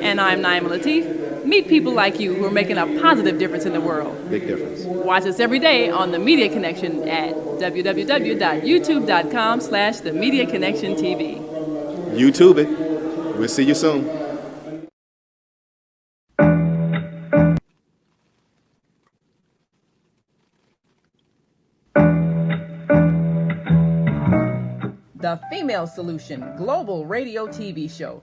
And I'm Naima Latif. Meet people like you who are making a positive difference in the world. Big difference. Watch us every day on The Media Connection at www.youtube.com/The Media Connection TV. YouTube it. We'll see you soon. The Female Solution Global Radio TV Show.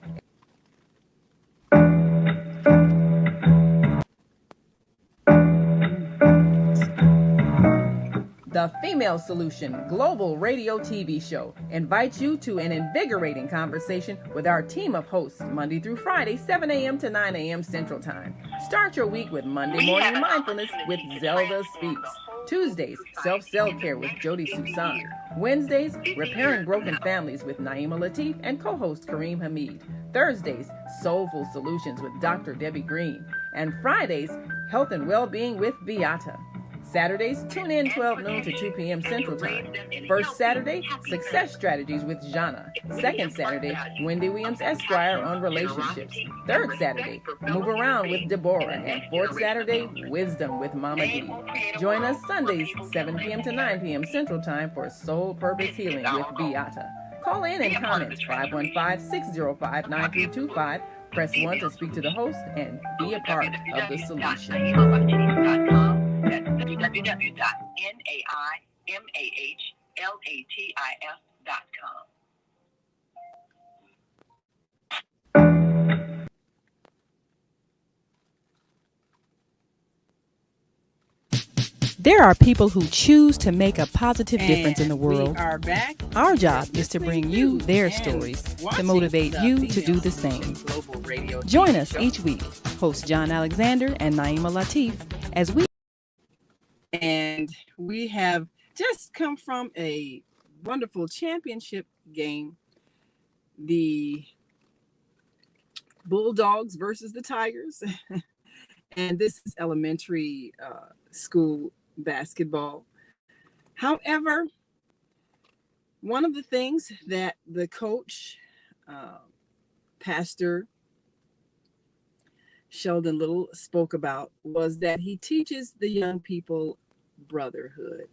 The Female Solution Global Radio TV Show invites you to an invigorating conversation with our team of hosts Monday through Friday, 7 a.m. to 9 a.m. Central Time. Start your week with Monday Morning Mindfulness with Zelda Speaks. Tuesdays, Self-Care with Jody Susan. Wednesdays, Repairing Broken Families with Naima Latif and co-host Kareem Hamid. Thursdays, Soulful Solutions with Dr. Debbie Green. And Fridays, Health and Wellbeing with Beata. Saturdays, tune in 12 noon to 2 p.m. Central Time. First Saturday, Success Strategies with Jana. Second Saturday, Wendy Williams Esquire on relationships. Third Saturday, Move Around with Deborah. And fourth Saturday, Wisdom with Mama D. Join us Sundays, 7 p.m. to 9 p.m. Central Time for Soul Purpose Healing with Beata. Call in and comment 515-605-9325. Press 1 to speak to the host and be a part of the solution. That's www.naimahalatif.com. There are people who choose to make a positive difference in the world. We are back. Our job is to bring you their stories to motivate you to do the same. Join us each week, host John Alexander and Naima Latif, as we have just come from a wonderful championship game. The Bulldogs versus the Tigers. And this is elementary school basketball. However, one of the things that the coach, Pastor Sheldon Little, spoke about was that he teaches the young people brotherhood.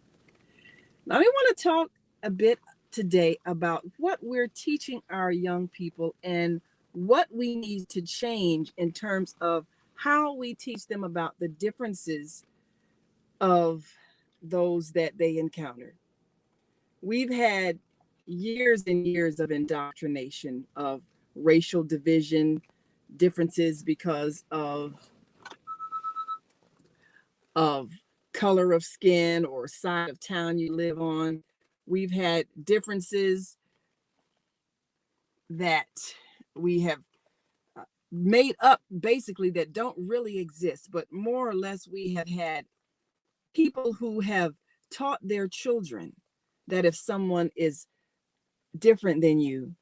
Now, we want to talk a bit today about what we're teaching our young people and what we need to change in terms of how we teach them about the differences of those that they encounter. We've had years and years of indoctrination of racial division, differences because of color of skin or side of town you live on. We've had differences that we have made up basically that don't really exist, but more or less we have had people who have taught their children that if someone is different than you,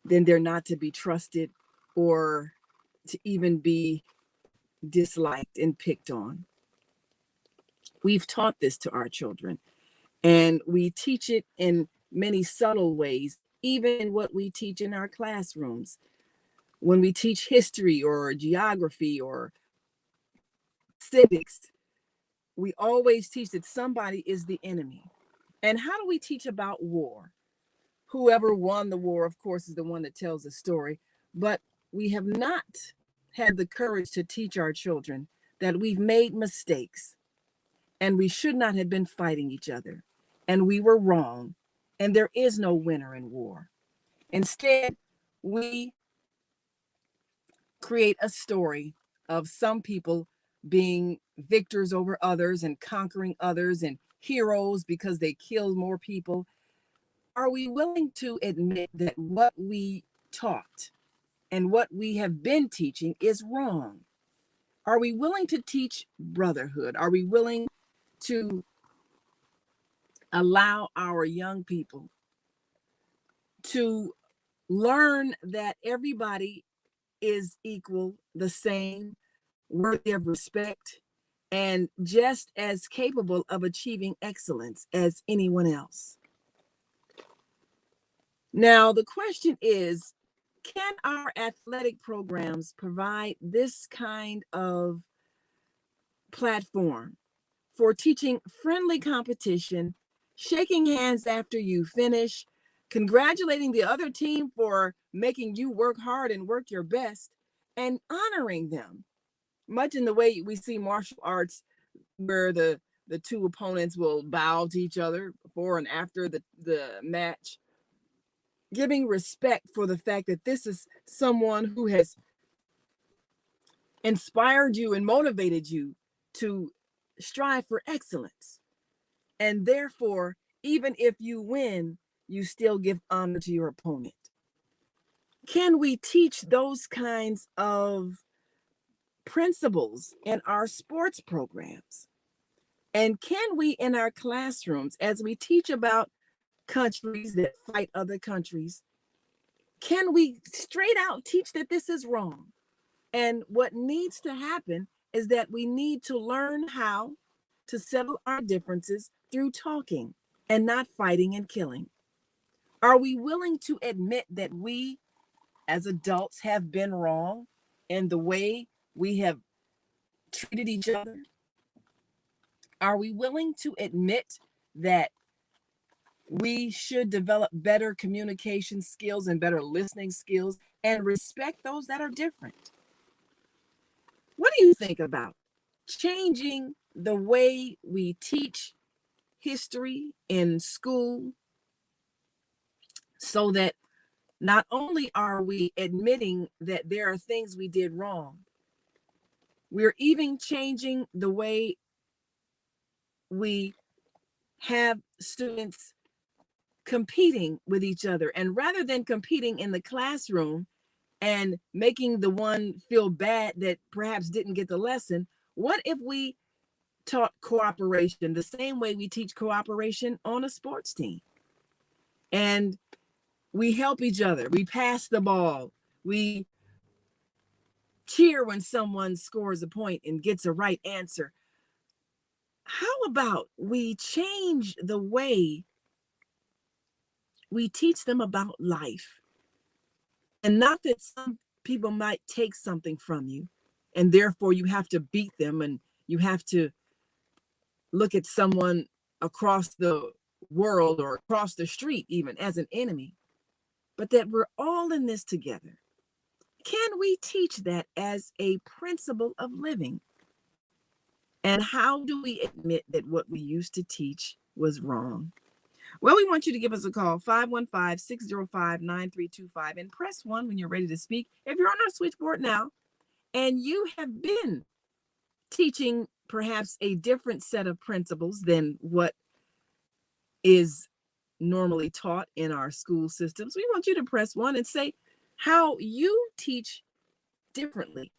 then they're not to be trusted or to even be disliked and picked on. We've taught this to our children, and we teach it in many subtle ways, even in what we teach in our classrooms. When we teach history or geography or civics, we always teach that somebody is the enemy. And how do we teach about war? Whoever won the war, of course, is the one that tells the story. But we have not had the courage to teach our children that we've made mistakes and we should not have been fighting each other. And we were wrong. And there is no winner in war. Instead, we create a story of some people being victors over others and conquering others and heroes because they killed more people. Are we willing to admit that what we taught and what we have been teaching is wrong? Are we willing to teach brotherhood? Are we willing to allow our young people to learn that everybody is equal, the same, worthy of respect, and just as capable of achieving excellence as anyone else? Now, the question is, Can our athletic programs provide this kind of platform for teaching friendly competition, shaking hands after you finish, congratulating the other team for making you work hard and work your best, and honoring them, much in the way we see martial arts where the two opponents will bow to each other before and after the match, giving respect for the fact that this is someone who has inspired you and motivated you to strive for excellence. And therefore, even if you win, you still give honor to your opponent. Can we teach those kinds of principles in our sports programs? And can we, in our classrooms, as we teach about countries that fight other countries, can we straight out teach that this is wrong? And what needs to happen is that we need to learn how to settle our differences through talking and not fighting and killing. Are we willing to admit that we as adults have been wrong in the way we have treated each other? Are we willing to admit that we should develop better communication skills and better listening skills and respect those that are different? What do you think about changing the way we teach history in school so that not only are we admitting that there are things we did wrong, we're even changing the way we have students competing with each other. And rather than competing in the classroom and making the one feel bad that perhaps didn't get the lesson, what if we taught cooperation the same way we teach cooperation on a sports team? And we help each other. We pass the ball. We cheer when someone scores a point and gets a right answer. How about we change the way we teach them about life? And not that some people might take something from you and therefore you have to beat them and you have to look at someone across the world or across the street even as an enemy, but that we're all in this together. Can we teach that as a principle of living? And how do we admit that what we used to teach was wrong? Well, we want you to give us a call, 515-605-9325, and press 1 when you're ready to speak. If you're on our switchboard now and you have been teaching perhaps a different set of principles than what is normally taught in our school systems, we want you to press 1 and say how you teach differently.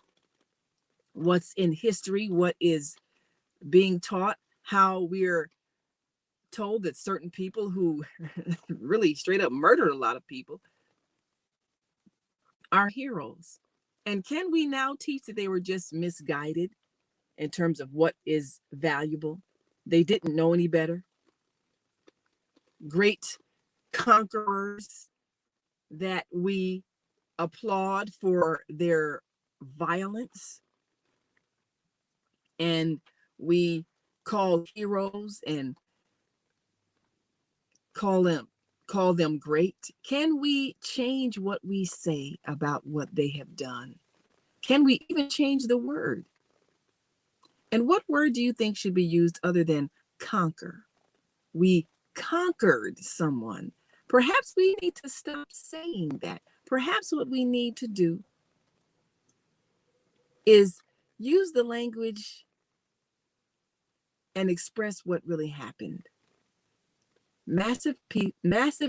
What's in history, what is being taught, how we're told that certain people who really straight up murdered a lot of people are heroes. And can we now teach that they were just misguided in terms of what is valuable? They didn't know any better. Great conquerors that we applaud for their violence and we call heroes and call them great. Can we change what we say about what they have done? Can we even change the word? And what word do you think should be used other than conquer? We conquered someone. Perhaps we need to stop saying that. Perhaps what we need to do is use the language and express what really happened. Massive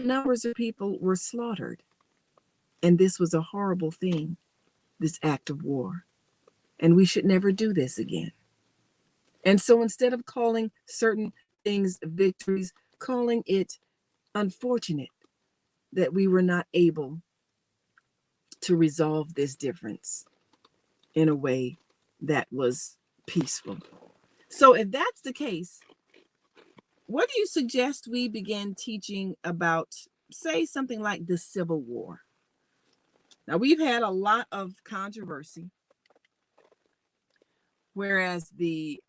numbers of people were slaughtered. And this was a horrible thing, this act of war. And we should never do this again. And so instead of calling certain things victories, calling it unfortunate that we were not able to resolve this difference in a way that was peaceful. So if that's the case, what do you suggest we begin teaching about, say, something like the Civil War? Now, we've had a lot of controversy, whereas the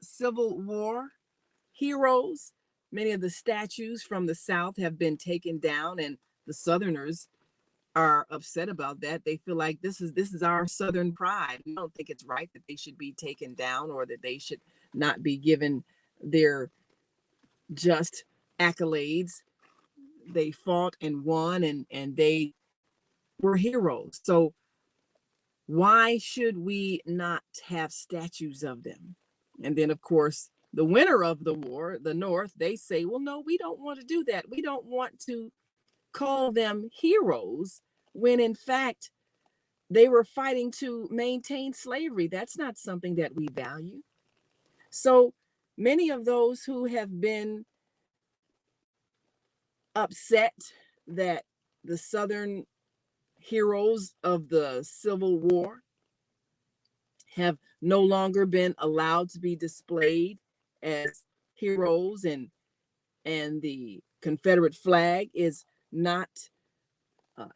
Civil War heroes, many of the statues from the South have been taken down, and the Southerners are upset about that. They feel like this is our Southern pride. We don't think it's right that they should be taken down or that they should not be given their just accolades. They fought and won, and they were heroes. So why should we not have statues of them? And then, of course, the winner of the war, the North, they say, well, no, we don't want to do that. We don't want to call them heroes when in fact they were fighting to maintain slavery. That's not something that we value. So many of those who have been upset that the Southern heroes of the Civil War have no longer been allowed to be displayed as heroes, and the Confederate flag is not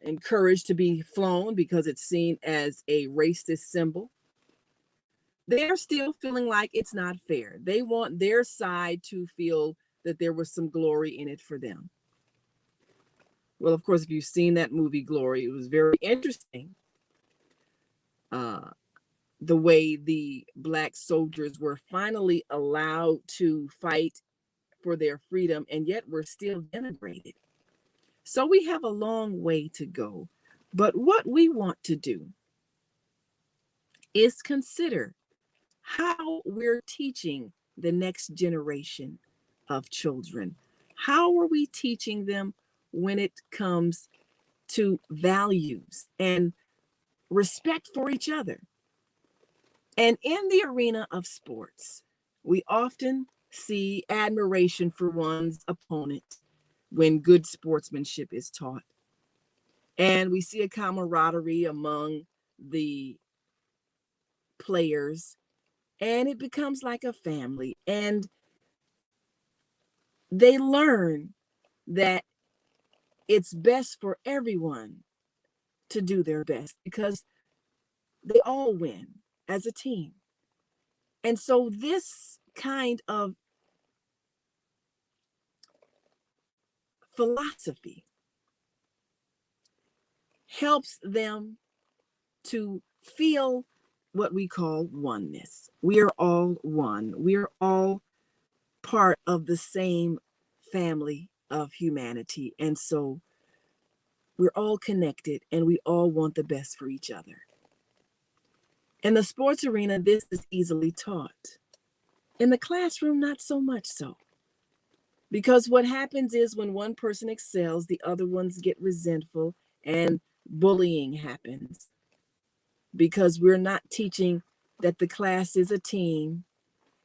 encouraged to be flown because it's seen as a racist symbol. They're still feeling like it's not fair. They want their side to feel that there was some glory in it for them. Well, of course, if you've seen that movie Glory, it was very interesting. The way the Black soldiers were finally allowed to fight for their freedom, and yet we're still denigrated. So we have a long way to go. But what we want to do is consider how we're teaching the next generation of children. How are we teaching them when it comes to values and respect for each other? And in the arena of sports, we often see admiration for one's opponent when good sportsmanship is taught. And we see a camaraderie among the players, and it becomes like a family. And they learn that it's best for everyone to do their best because they all win as a team. And so this kind of philosophy helps them to feel what we call oneness. We are all one. We are all part of the same family of humanity. And so we're all connected and we all want the best for each other. In the sports arena, this is easily taught. In the classroom, not so much so. Because what happens is when one person excels, the other ones get resentful and bullying happens. Because we're not teaching that the class is a team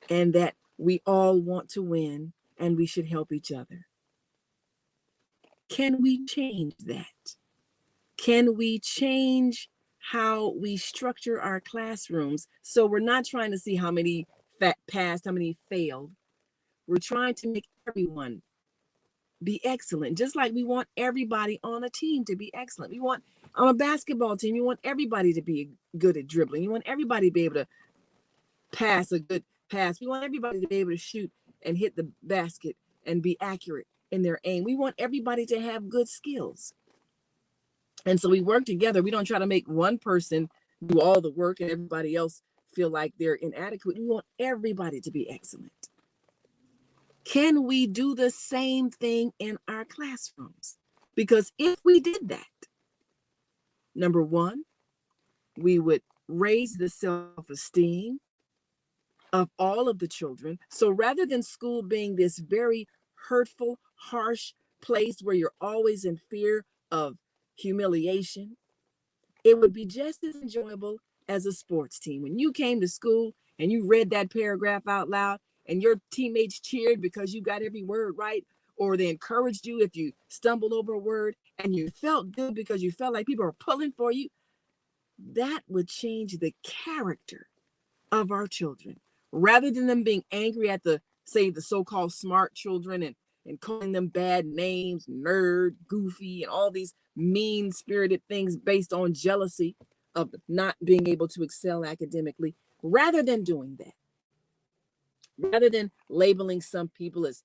and that we all want to win and we should help each other. Can we change that? Can we change how we structure our classrooms so we're not trying to see how many passed, how many failed? We're trying to make everyone be excellent, just like we want everybody on a team to be excellent. We want on a basketball team, you want everybody to be good at dribbling. You want everybody to be able to pass a good pass. We want everybody to be able to shoot and hit the basket and be accurate in their aim. We want everybody to have good skills. And so we work together. We don't try to make one person do all the work and everybody else feel like they're inadequate. We want everybody to be excellent. Can we do the same thing in our classrooms? Because if we did that, number one, we would raise the self-esteem of all of the children. So rather than school being this very hurtful, harsh place where you're always in fear of humiliation, it would be just as enjoyable as a sports team. When you came to school and you read that paragraph out loud and your teammates cheered because you got every word right, or they encouraged you if you stumbled over a word, and you felt good because you felt like people were pulling for you, that would change the character of our children. Rather than them being angry at the, say, the so-called smart children and and calling them bad names, nerd, goofy, and all these mean-spirited things based on jealousy of not being able to excel academically. Rather than doing that, rather than labeling some people as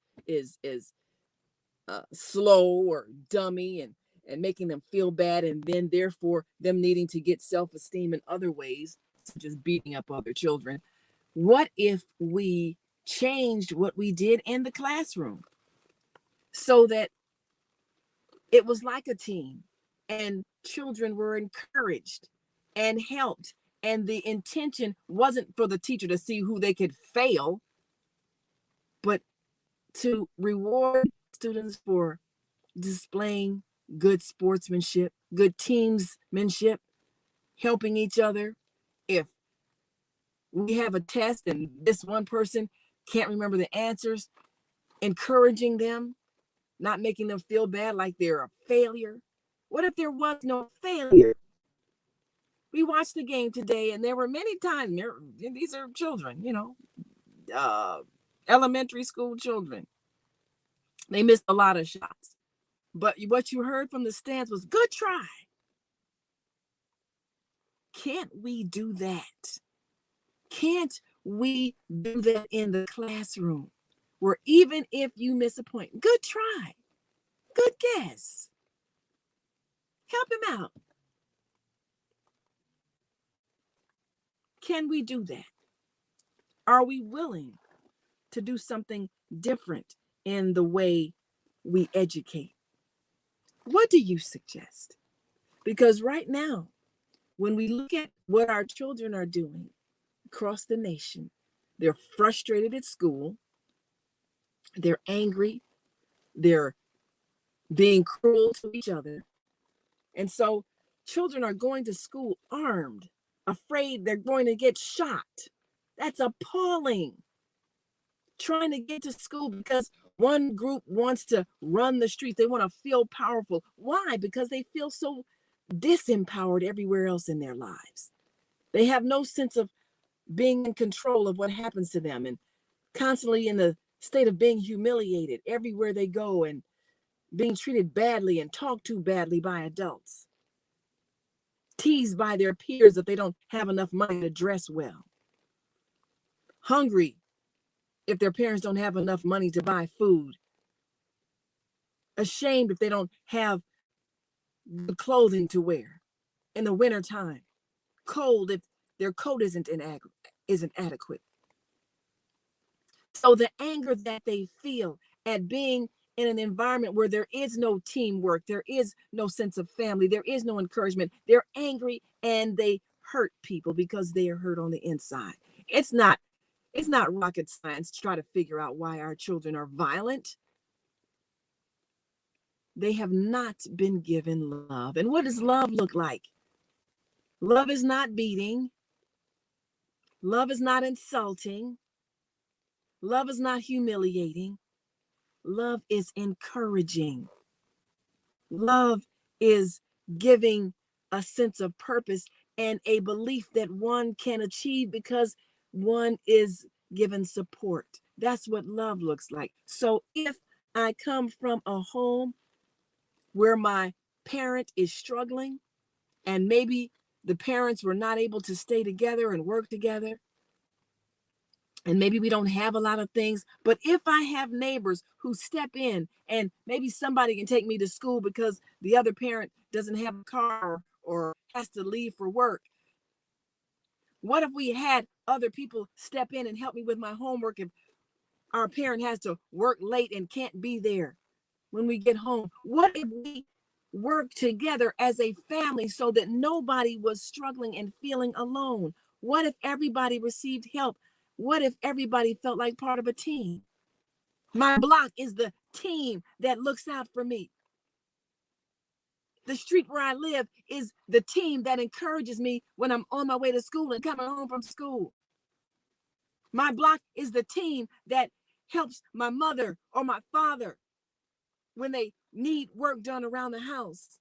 slow or dummy and making them feel bad, and then therefore them needing to get self-esteem in other ways, such as beating up other children, what if we changed what we did in the classroom so that it was like a team and children were encouraged and helped, and the intention wasn't for the teacher to see who they could fail, but to reward students for displaying good sportsmanship, good teamsmanship, helping each other. If we have a test and this one person can't remember the answers, encouraging them, not making them feel bad like they're a failure. What if there was no failure? We watched the game today, and there were many times, these are children, elementary school children. They missed a lot of shots. But what you heard from the stands was, good try. Can't we do that? Can't we do that in the classroom? Where even if you miss a point, good try, good guess. Help him out. Can we do that? Are we willing to do something different in the way we educate? What do you suggest? Because right now, when we look at what our children are doing across the nation, they're frustrated at school, they're angry, they're being cruel to each other. And so children are going to school armed, afraid they're going to get shot. That's appalling. Trying to get to school because one group wants to run the streets. They want to feel powerful. Why? Because they feel so disempowered everywhere else in their lives. They have no sense of being in control of what happens to them, and constantly in the state of being humiliated everywhere they go, and being treated badly and talked to badly by adults, teased by their peers that they don't have enough money to dress well, hungry if their parents don't have enough money to buy food, ashamed if they don't have the clothing to wear in the wintertime, cold if their coat isn't adequate. So the anger that they feel at being in an environment where there is no teamwork, there is no sense of family, there is no encouragement, they're angry and they hurt people because they are hurt on the inside. It's not rocket science to try to figure out why our children are violent. They have not been given love. And what does love look like? Love is not beating. Love is not insulting. Love is not humiliating. Love is encouraging. Love is giving a sense of purpose and a belief that one can achieve because one is given support. That's what love looks like. So if I come from a home where my parent is struggling, and maybe the parents were not able to stay together and work together, and maybe we don't have a lot of things, but if I have neighbors who step in, and maybe somebody can take me to school because the other parent doesn't have a car or has to leave for work. What if we had other people step in and help me with my homework if our parent has to work late and can't be there when we get home? What if we work together as a family so that nobody was struggling and feeling alone? What if everybody received help? What if everybody felt like part of a team? My block is the team that looks out for me. The street where I live is the team that encourages me when I'm on my way to school and coming home from school. My block is the team that helps my mother or my father when they need work done around the house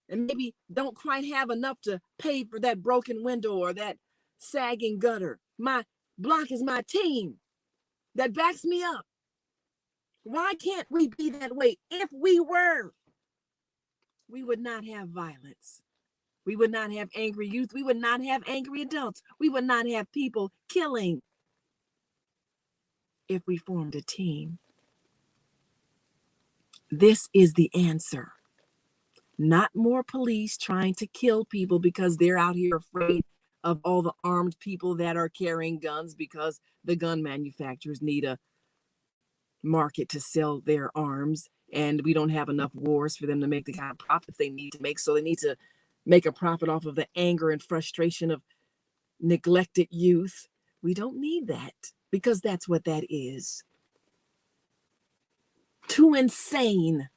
and maybe don't quite have enough to pay for that broken window or that sagging gutter. My block is my team that backs me up. Why can't we be that way? If we were, we would not have violence. We would not have angry youth. We would not have angry adults. We would not have people killing if we formed a team. This is the answer. Not more police trying to kill people because they're out here afraid of all the armed people that are carrying guns because the gun manufacturers need a market to sell their arms, and we don't have enough wars for them to make the kind of profits they need to make. So they need to make a profit off of the anger and frustration of neglected youth. We don't need that, because that's what that is. Too insane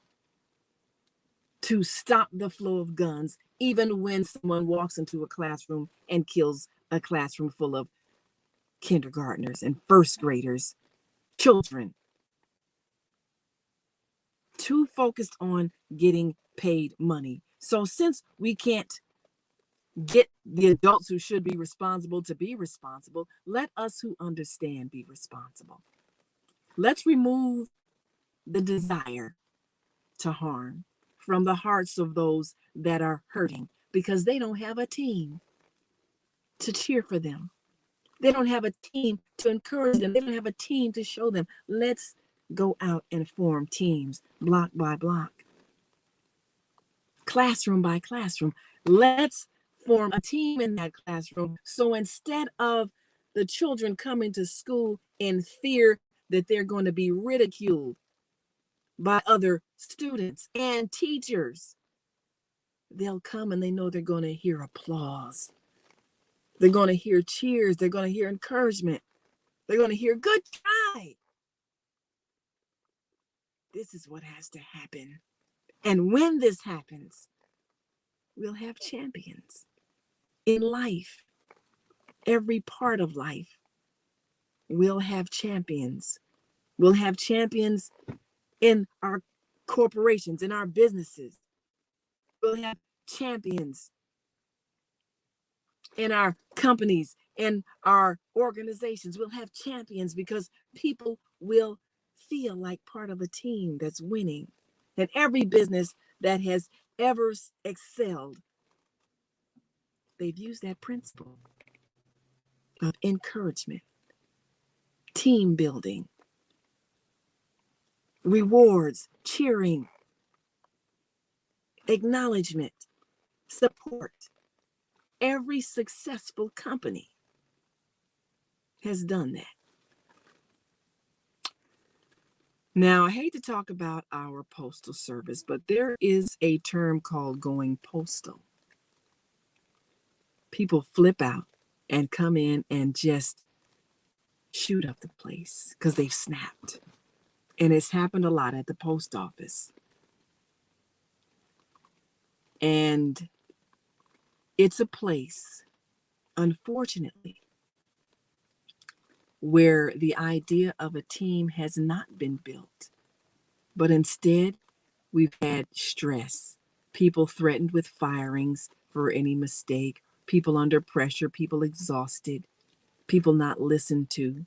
to stop the flow of guns, even when someone walks into a classroom and kills a classroom full of kindergartners and first graders, children. Too focused on getting paid money. So since we can't get the adults who should be responsible to be responsible, let us who understand be responsible. Let's remove the desire to harm from the hearts of those that are hurting, because they don't have a team to cheer for them. They don't have a team to encourage them. They don't have a team to show them. Let's go out and form teams, block by block, classroom by classroom. Let's form a team in that classroom. So instead of the children coming to school in fear that they're going to be ridiculed by other students and teachers, they'll come and they know they're going to hear applause. They're going to hear cheers. They're going to hear encouragement. They're going to hear good try. This is what has to happen. And when this happens, we'll have champions in life. Every part of life, we'll have champions. We'll have champions in our corporations, in our businesses. We'll have champions in our companies, in our organizations. We'll have champions because people will feel like part of a team that's winning. And every business that has ever excelled, they've used that principle of encouragement, team building, rewards, cheering, acknowledgement, support. Every successful company has done that. Now, I hate to talk about our postal service, but there is a term called going postal. People flip out and come in and just shoot up the place because they've snapped. And it's happened a lot at the post office. And it's a place, unfortunately, where the idea of a team has not been built, but instead we've had stress, people threatened with firings for any mistake, people under pressure, people exhausted, people not listened to,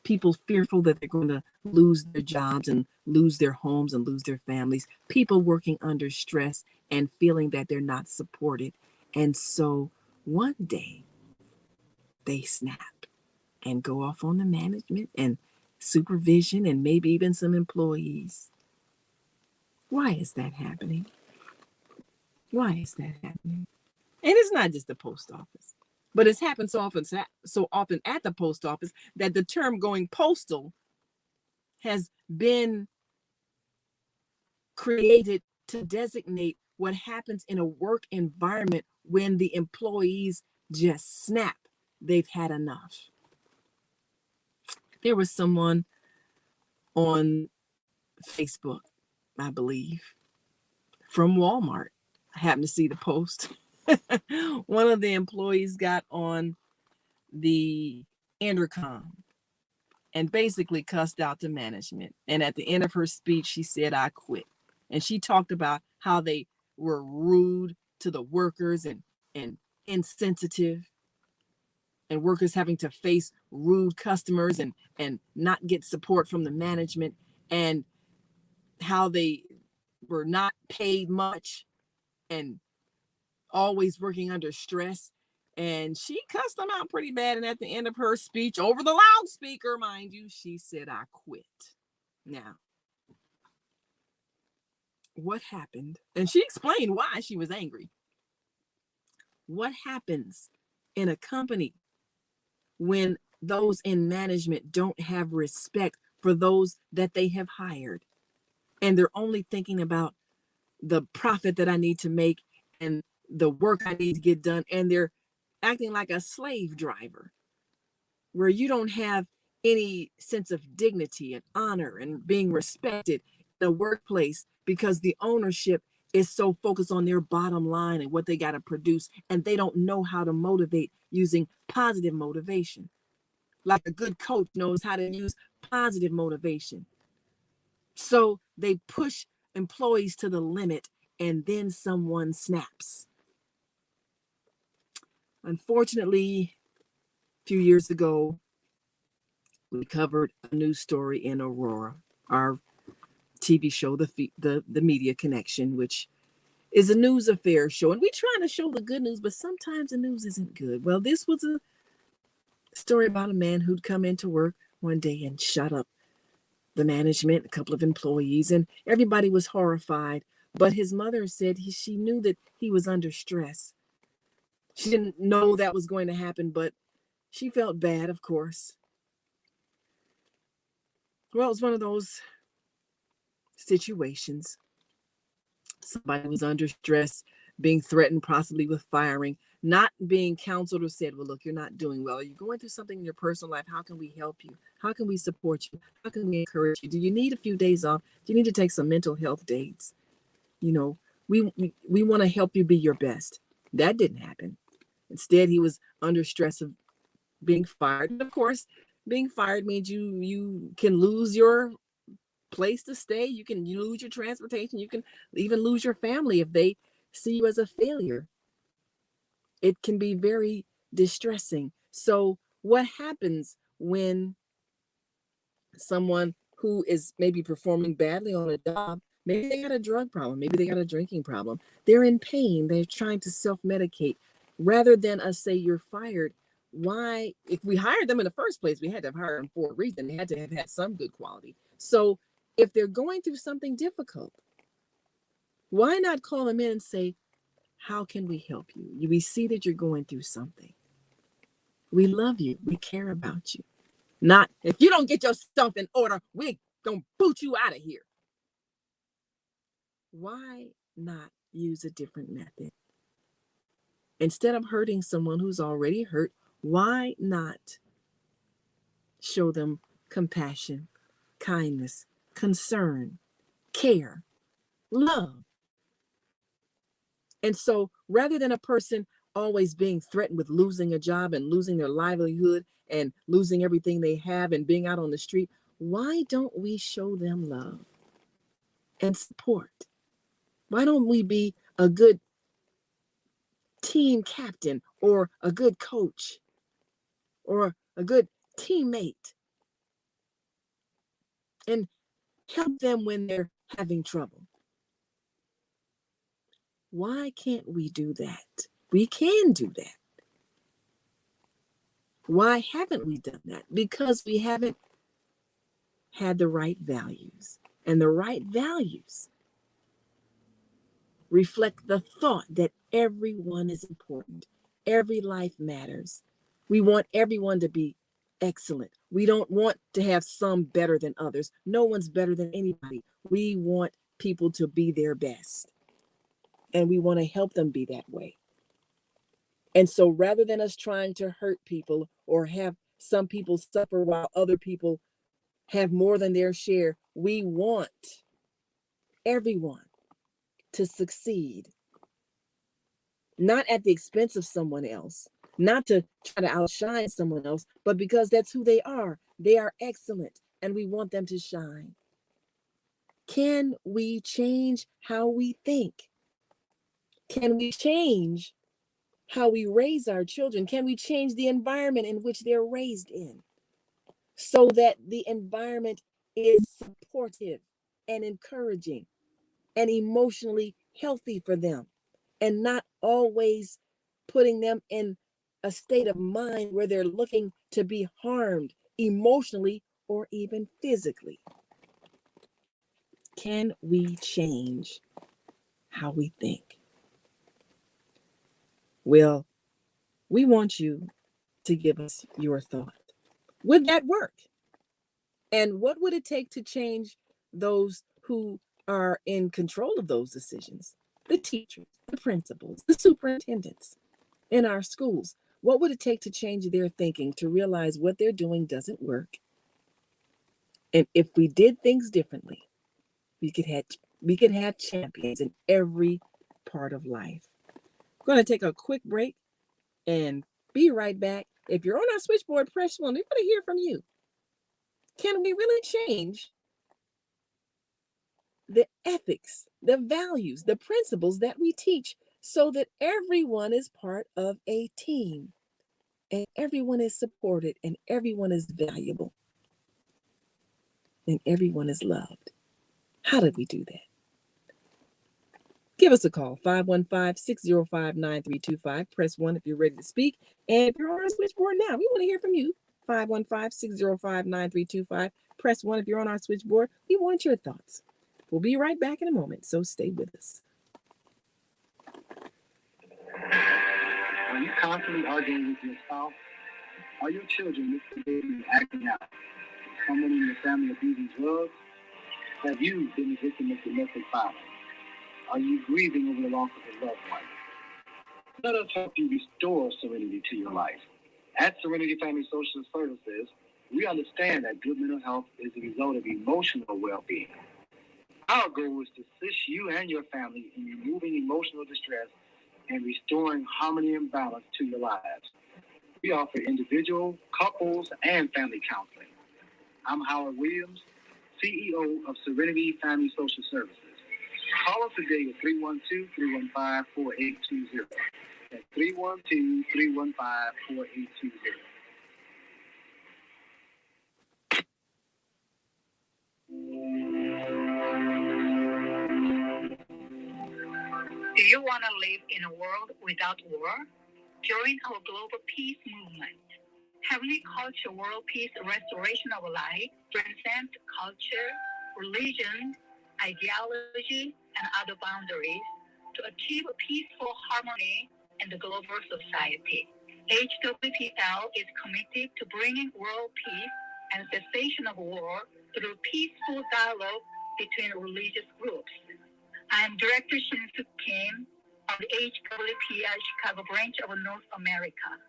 people fearful that they're going to lose their jobs and lose their homes and lose their families, people working under stress and feeling that they're not supported. And so one day they snap and go off on the management and supervision and maybe even some employees. Why is that happening? Why is that happening? And it's not just the post office, but it's happened so often at the post office that the term going postal has been created to designate what happens in a work environment when the employees just snap. They've had enough. There was someone on Facebook, I believe, from Walmart. I happened to see the post. One of the employees got on the intercom and basically cussed out the management. And at the end of her speech, she said, "I quit." And she talked about how they were rude to the workers and insensitive, and workers having to face rude customers and not get support from the management. And how they were not paid much and always working under stress. And she cussed them out pretty bad. And at the end of her speech, over the loudspeaker, mind you, she said, "I quit." Now, what happened? And she explained why she was angry. What happens in a company when those in management don't have respect for those that they have hired, and they're only thinking about the profit that I need to make and the work I need to get done, and they're acting like a slave driver, where you don't have any sense of dignity and honor and being respected in the workplace because the ownership is so focused on their bottom line and what they got to produce, and they don't know how to motivate using positive motivation. Like a good coach knows how to use positive motivation. So they push employees to the limit, and then someone snaps. Unfortunately, a few years ago, we covered a news story in Aurora, our TV show, the Media Connection, which is a news affairs show. And we try to show the good news, but sometimes the news isn't good. Well, this was a story about a man who'd come into work one day and shut up the management, a couple of employees, and everybody was horrified. But his mother said she knew that he was under stress. She didn't know that was going to happen, but she felt bad, of course. Well, it was one of those situations. Somebody was under stress, being threatened possibly with firing, not being counseled or said, "Well, look, you're not doing well. Are you going through something in your personal life? How can we help you? How can we support you? How can we encourage you? Do you need a few days off? Do you need to take some mental health days? You know, we want to help you be your best." That didn't happen. Instead, he was under stress of being fired. And of course, being fired means you can lose your place to stay. You can lose your transportation. You can even lose your family if they see you as a failure. It can be very distressing. So what happens when someone who is maybe performing badly on a job, maybe they got a drug problem, maybe they got a drinking problem, they're in pain, they're trying to self-medicate, rather than us say you're fired? Why, if we hired them in the first place, we had to hire them for a reason. They had to have had some good quality. So if they're going through something difficult, why not call them in and say, "How can we help you? We see that you're going through something. We love you. We care about you. Not, if you don't get your stuff in order, we're going to boot you out of here." Why not use a different method? Instead of hurting someone who's already hurt, why not show them compassion, kindness, concern, care, love? And so rather than a person always being threatened with losing a job and losing their livelihood and losing everything they have and being out on the street, why don't we show them love and support? Why don't we be a good team captain or a good coach or a good teammate and help them when they're having trouble? Why can't we do that? We can do that. Why haven't we done that? Because we haven't had the right values. And the right values reflect the thought that everyone is important. Every life matters. We want everyone to be excellent. We don't want to have some better than others. No one's better than anybody. We want people to be their best. And we want to help them be that way. And so rather than us trying to hurt people or have some people suffer while other people have more than their share, we want everyone to succeed, not at the expense of someone else, not to try to outshine someone else, but because that's who they are. They are excellent, and we want them to shine. Can we change how we think? Can we change how we raise our children? Can we change the environment in which they're raised in so that the environment is supportive and encouraging and emotionally healthy for them, and not always putting them in a state of mind where they're looking to be harmed emotionally or even physically. Can we change how we think? Well, we want you to give us your thought. Would that work? And what would it take to change those who are in control of those decisions? The teachers, the principals, the superintendents in our schools. What would it take to change their thinking, to realize what they're doing doesn't work? And if we did things differently, we could have champions in every part of life. I'm going to take a quick break and be right back. If you're on our switchboard, press 1. We want to hear from you. Can we really change the ethics, the values, the principles that we teach so that everyone is part of a team and everyone is supported and everyone is valuable and everyone is loved? How do we do that? Give us a call, 515-605-9325. Press 1 if you're ready to speak. And if you're on our switchboard now, we want to hear from you. 515-605-9325. Press 1 if you're on our switchboard. We want your thoughts. We'll be right back in a moment, so stay with us. Are you constantly arguing with your spouse? Are your children misbehaving and acting out? Is someone in your family abusing drugs? Have you been a victim of domestic violence? Are you grieving over the loss of a loved one? Let us help you restore serenity to your life. At Serenity Family Social Services, we understand that good mental health is the result of emotional well-being. Our goal is to assist you and your family in removing emotional distress and restoring harmony and balance to your lives. We offer individual, couples, and family counseling. I'm Howard Williams, CEO of Serenity Family Social Services. Call us today at 312-315-4820. That's 312-315-4820. Do you want to live in a world without war? Join our global peace movement. Heavenly Culture World Peace Restoration of Life transcends culture, religion, ideology, and other boundaries to achieve a peaceful harmony in the global society. HWPL is committed to bringing world peace and cessation of war through peaceful dialogue between religious groups. I am Director Shin-Suk Kim of the HWPL Chicago branch of North America.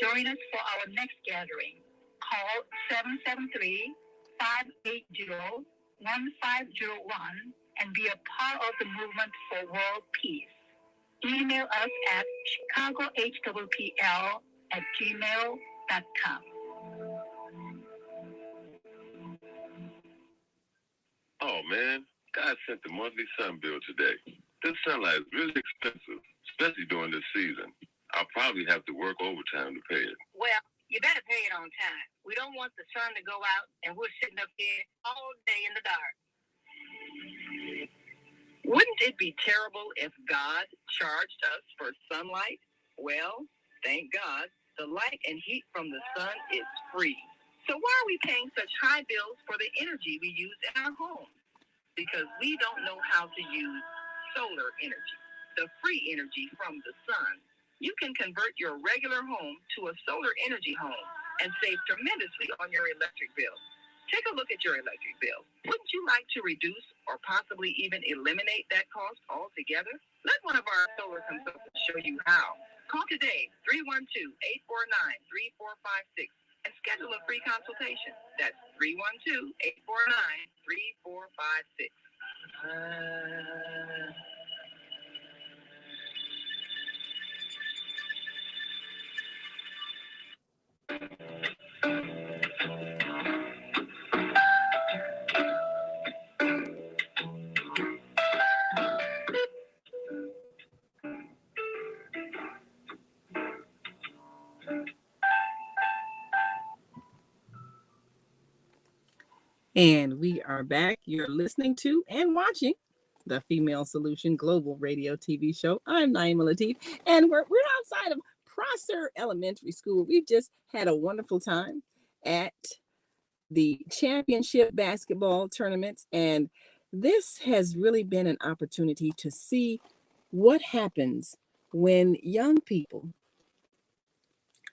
Join us for our next gathering. Call 773-580-1501 and be a part of the movement for world peace. Email us at chicagohwpl@gmail.com. Oh man, God sent the monthly sun bill today. This sunlight is really expensive, especially during this season. I'll probably have to work overtime to pay it. Well, you better pay it on time. We don't want the sun to go out and we're sitting up here all day in the dark. Wouldn't it be terrible if God charged us for sunlight? Well, thank God, the light and heat from the sun is free. So why are we paying such high bills for the energy we use in our homes? Because we don't know how to use solar energy, the free energy from the sun. You can convert your regular home to a solar energy home and save tremendously on your electric bill. Take a look at your electric bill. Wouldn't you like to reduce or possibly even eliminate that cost altogether? Let one of our solar consultants show you how. Call today, 312-849-3456, and schedule a free consultation. That's 312-849-3456. And we are back. You're listening to and watching the Female Solution Global Radio TV show. I'm Naima Latif, and we're outside of Prosser Elementary School. We've just had a wonderful time at the championship basketball tournaments, and this has really been an opportunity to see what happens when young people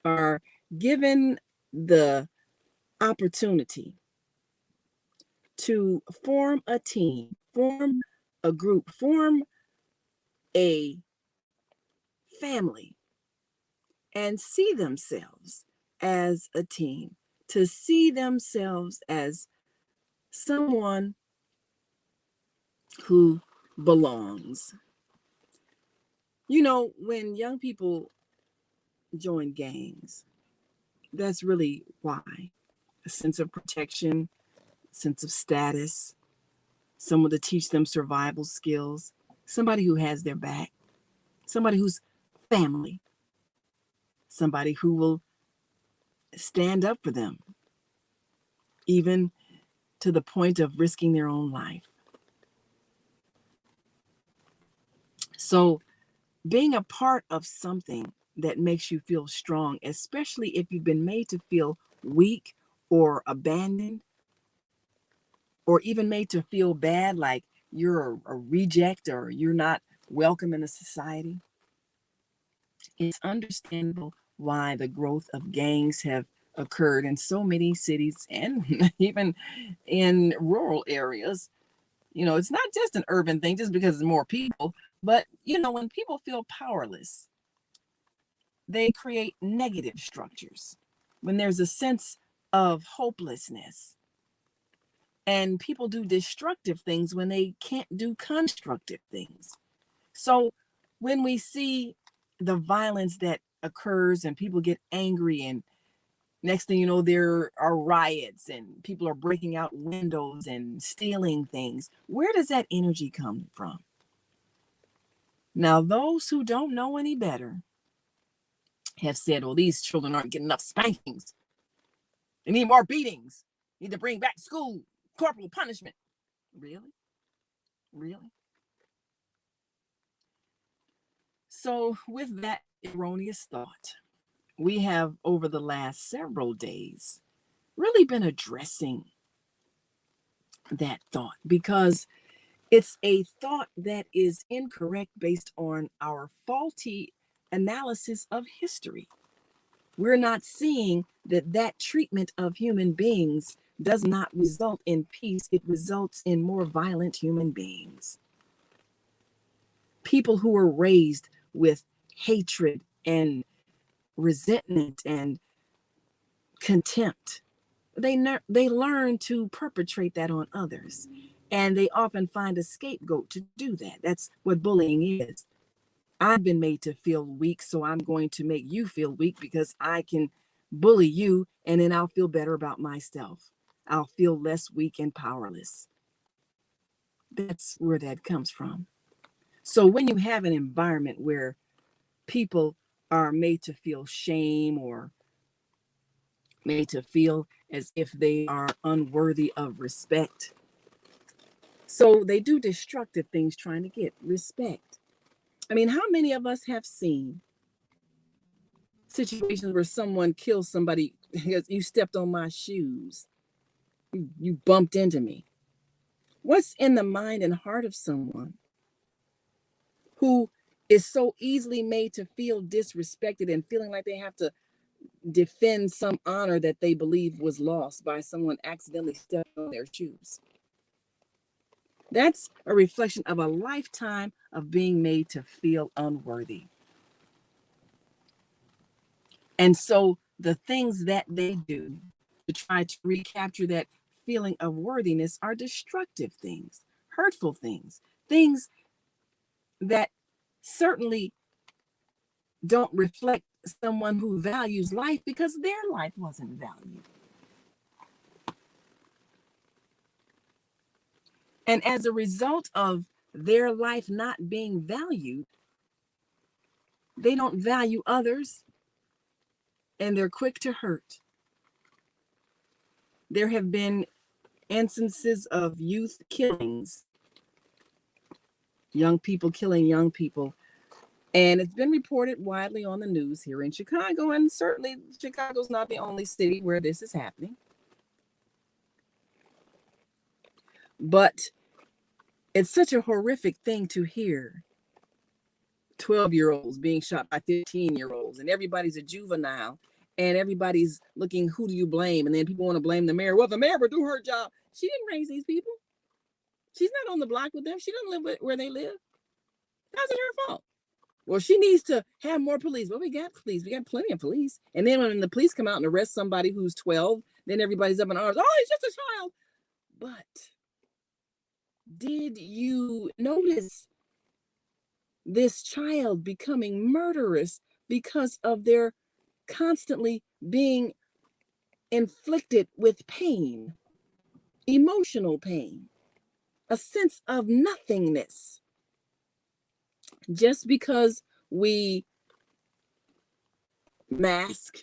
are given the opportunity to form a team, form a group, form a family, and see themselves as a team, to see themselves as someone who belongs. You know, when young people join gangs, that's really why. A sense of protection, sense of status, someone to teach them survival skills, somebody who has their back, somebody who's family, somebody who will stand up for them, even to the point of risking their own life. So being a part of something that makes you feel strong, especially if you've been made to feel weak or abandoned, or even made to feel bad, like you're a reject or you're not welcome in the society, it's understandable why the growth of gangs have occurred in so many cities and even in rural areas. You know, it's not just an urban thing just because there's more people, but you know, when people feel powerless, they create negative structures. When there's a sense of hopelessness, and people do destructive things when they can't do constructive things. So when we see the violence that occurs and people get angry, and next thing you know, there are riots and people are breaking out windows and stealing things, where does that energy come from? Now, those who don't know any better have said, well, these children aren't getting enough spankings. They need more beatings. Need to bring back school, corporal punishment. Really? Really? So with that erroneous thought, we have over the last several days really been addressing that thought, because it's a thought that is incorrect based on our faulty analysis of history. We're not seeing that that treatment of human beings does not result in peace. It results in more violent human beings. People who are raised with hatred and resentment and contempt, they learn to perpetrate that on others, and they often find a scapegoat to do that. That's what bullying is. I've been made to feel weak, so I'm going to make you feel weak because I can bully you, and then I'll feel better about myself. I'll feel less weak and powerless. That's where that comes from. So when you have an environment where people are made to feel shame or made to feel as if they are unworthy of respect, so they do destructive things trying to get respect. I mean, how many of us have seen situations where someone kills somebody because you stepped on my shoes, you bumped into me? What's in the mind and heart of someone who is so easily made to feel disrespected and feeling like they have to defend some honor that they believe was lost by someone accidentally stepping on their shoes? That's a reflection of a lifetime of being made to feel unworthy. And so the things that they do to try to recapture that feeling of worthiness are destructive things, hurtful things, things that certainly don't reflect someone who values life, because their life wasn't valued. And as a result of their life not being valued, they don't value others, and they're quick to hurt. There have been instances of youth killings, young people killing young people. And it's been reported widely on the news here in Chicago, and certainly Chicago's not the only city where this is happening. But it's such a horrific thing to hear 12-year-olds being shot by 15-year-olds, and everybody's a juvenile, and everybody's looking, who do you blame? And then people want to blame the mayor. Well, the mayor would do her job. She didn't raise these people. She's not on the block with them. She doesn't live where they live. How's it her fault? Well, she needs to have more police. Well, we got police. We got plenty of police. And then when the police come out and arrest somebody who's 12, then everybody's up in arms. Oh, he's just a child. But did you notice this child becoming murderous because of their constantly being inflicted with pain, emotional pain, a sense of nothingness? Just because we mask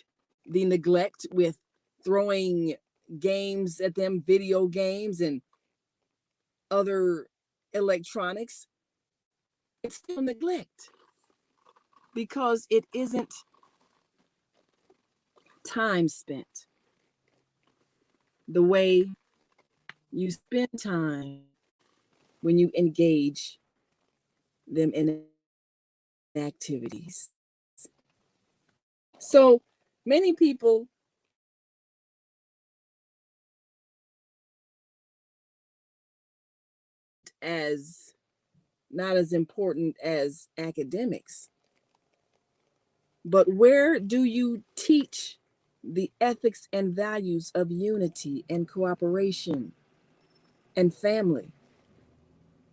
the neglect with throwing games at them, video games and other electronics, it's still neglect, because it isn't time spent the way you spend time when you engage them in activities. So many people as not as important as academics, but where do you teach the ethics and values of unity and cooperation and family?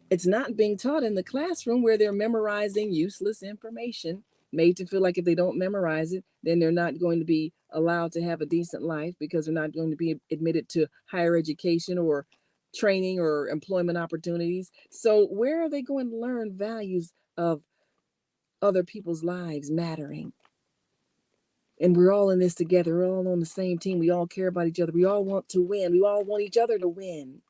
It's not being taught in the classroom, where they're memorizing useless information, made to feel like if they don't memorize it, then they're not going to be allowed to have a decent life, because they're not going to be admitted to higher education or training or employment opportunities. So where are they going to learn values of other people's lives mattering? And we're all in this together. We're all on the same team. We all care about each other. We all want to win. We all want each other to win.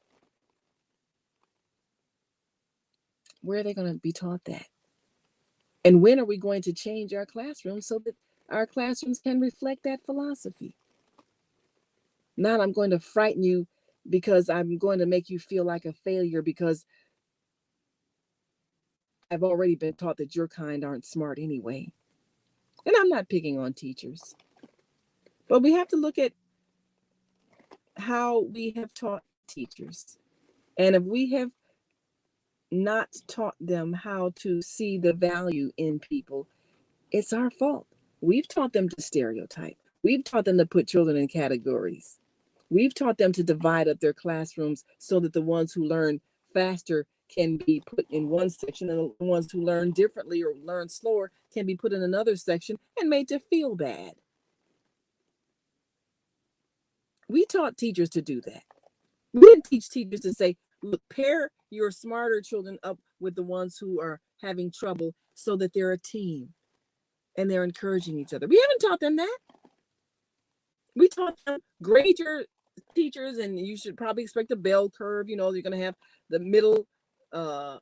Where are they going to be taught that? And when are we going to change our classrooms so that our classrooms can reflect that philosophy? Not, I'm going to frighten you because I'm going to make you feel like a failure because I've already been taught that your kind aren't smart anyway. And I'm not picking on teachers, but we have to look at how we have taught teachers. And if we have not taught them how to see the value in people, it's our fault. We've taught them to stereotype. We've taught them to put children in categories. We've taught them to divide up their classrooms so that the ones who learn faster can be put in one section, and the ones who learn differently or learn slower can be put in another section and made to feel bad. We taught teachers to do that. We didn't teach teachers to say, look, pair your smarter children up with the ones who are having trouble so that they're a team and they're encouraging each other. We haven't taught them that. We taught them, grade your teachers, and you should probably expect a bell curve. You know, you're going to have the middle of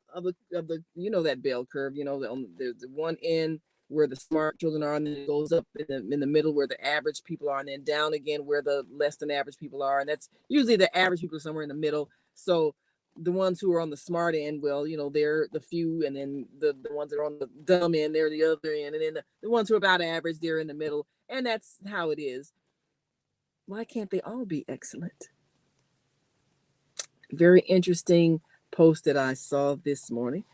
the you know, that bell curve, you know, there's the one end where the smart children are, and then it goes up in the middle where the average people are, and then down again where the less than average people are. And that's usually the average people are somewhere in the middle. So the ones who are on the smart end, well, you know, they're the few, and then the ones that are on the dumb end, they're the other end, and then the ones who are about average, they're in the middle. And that's how it is. Why can't they all be excellent? Very interesting post that I saw this morning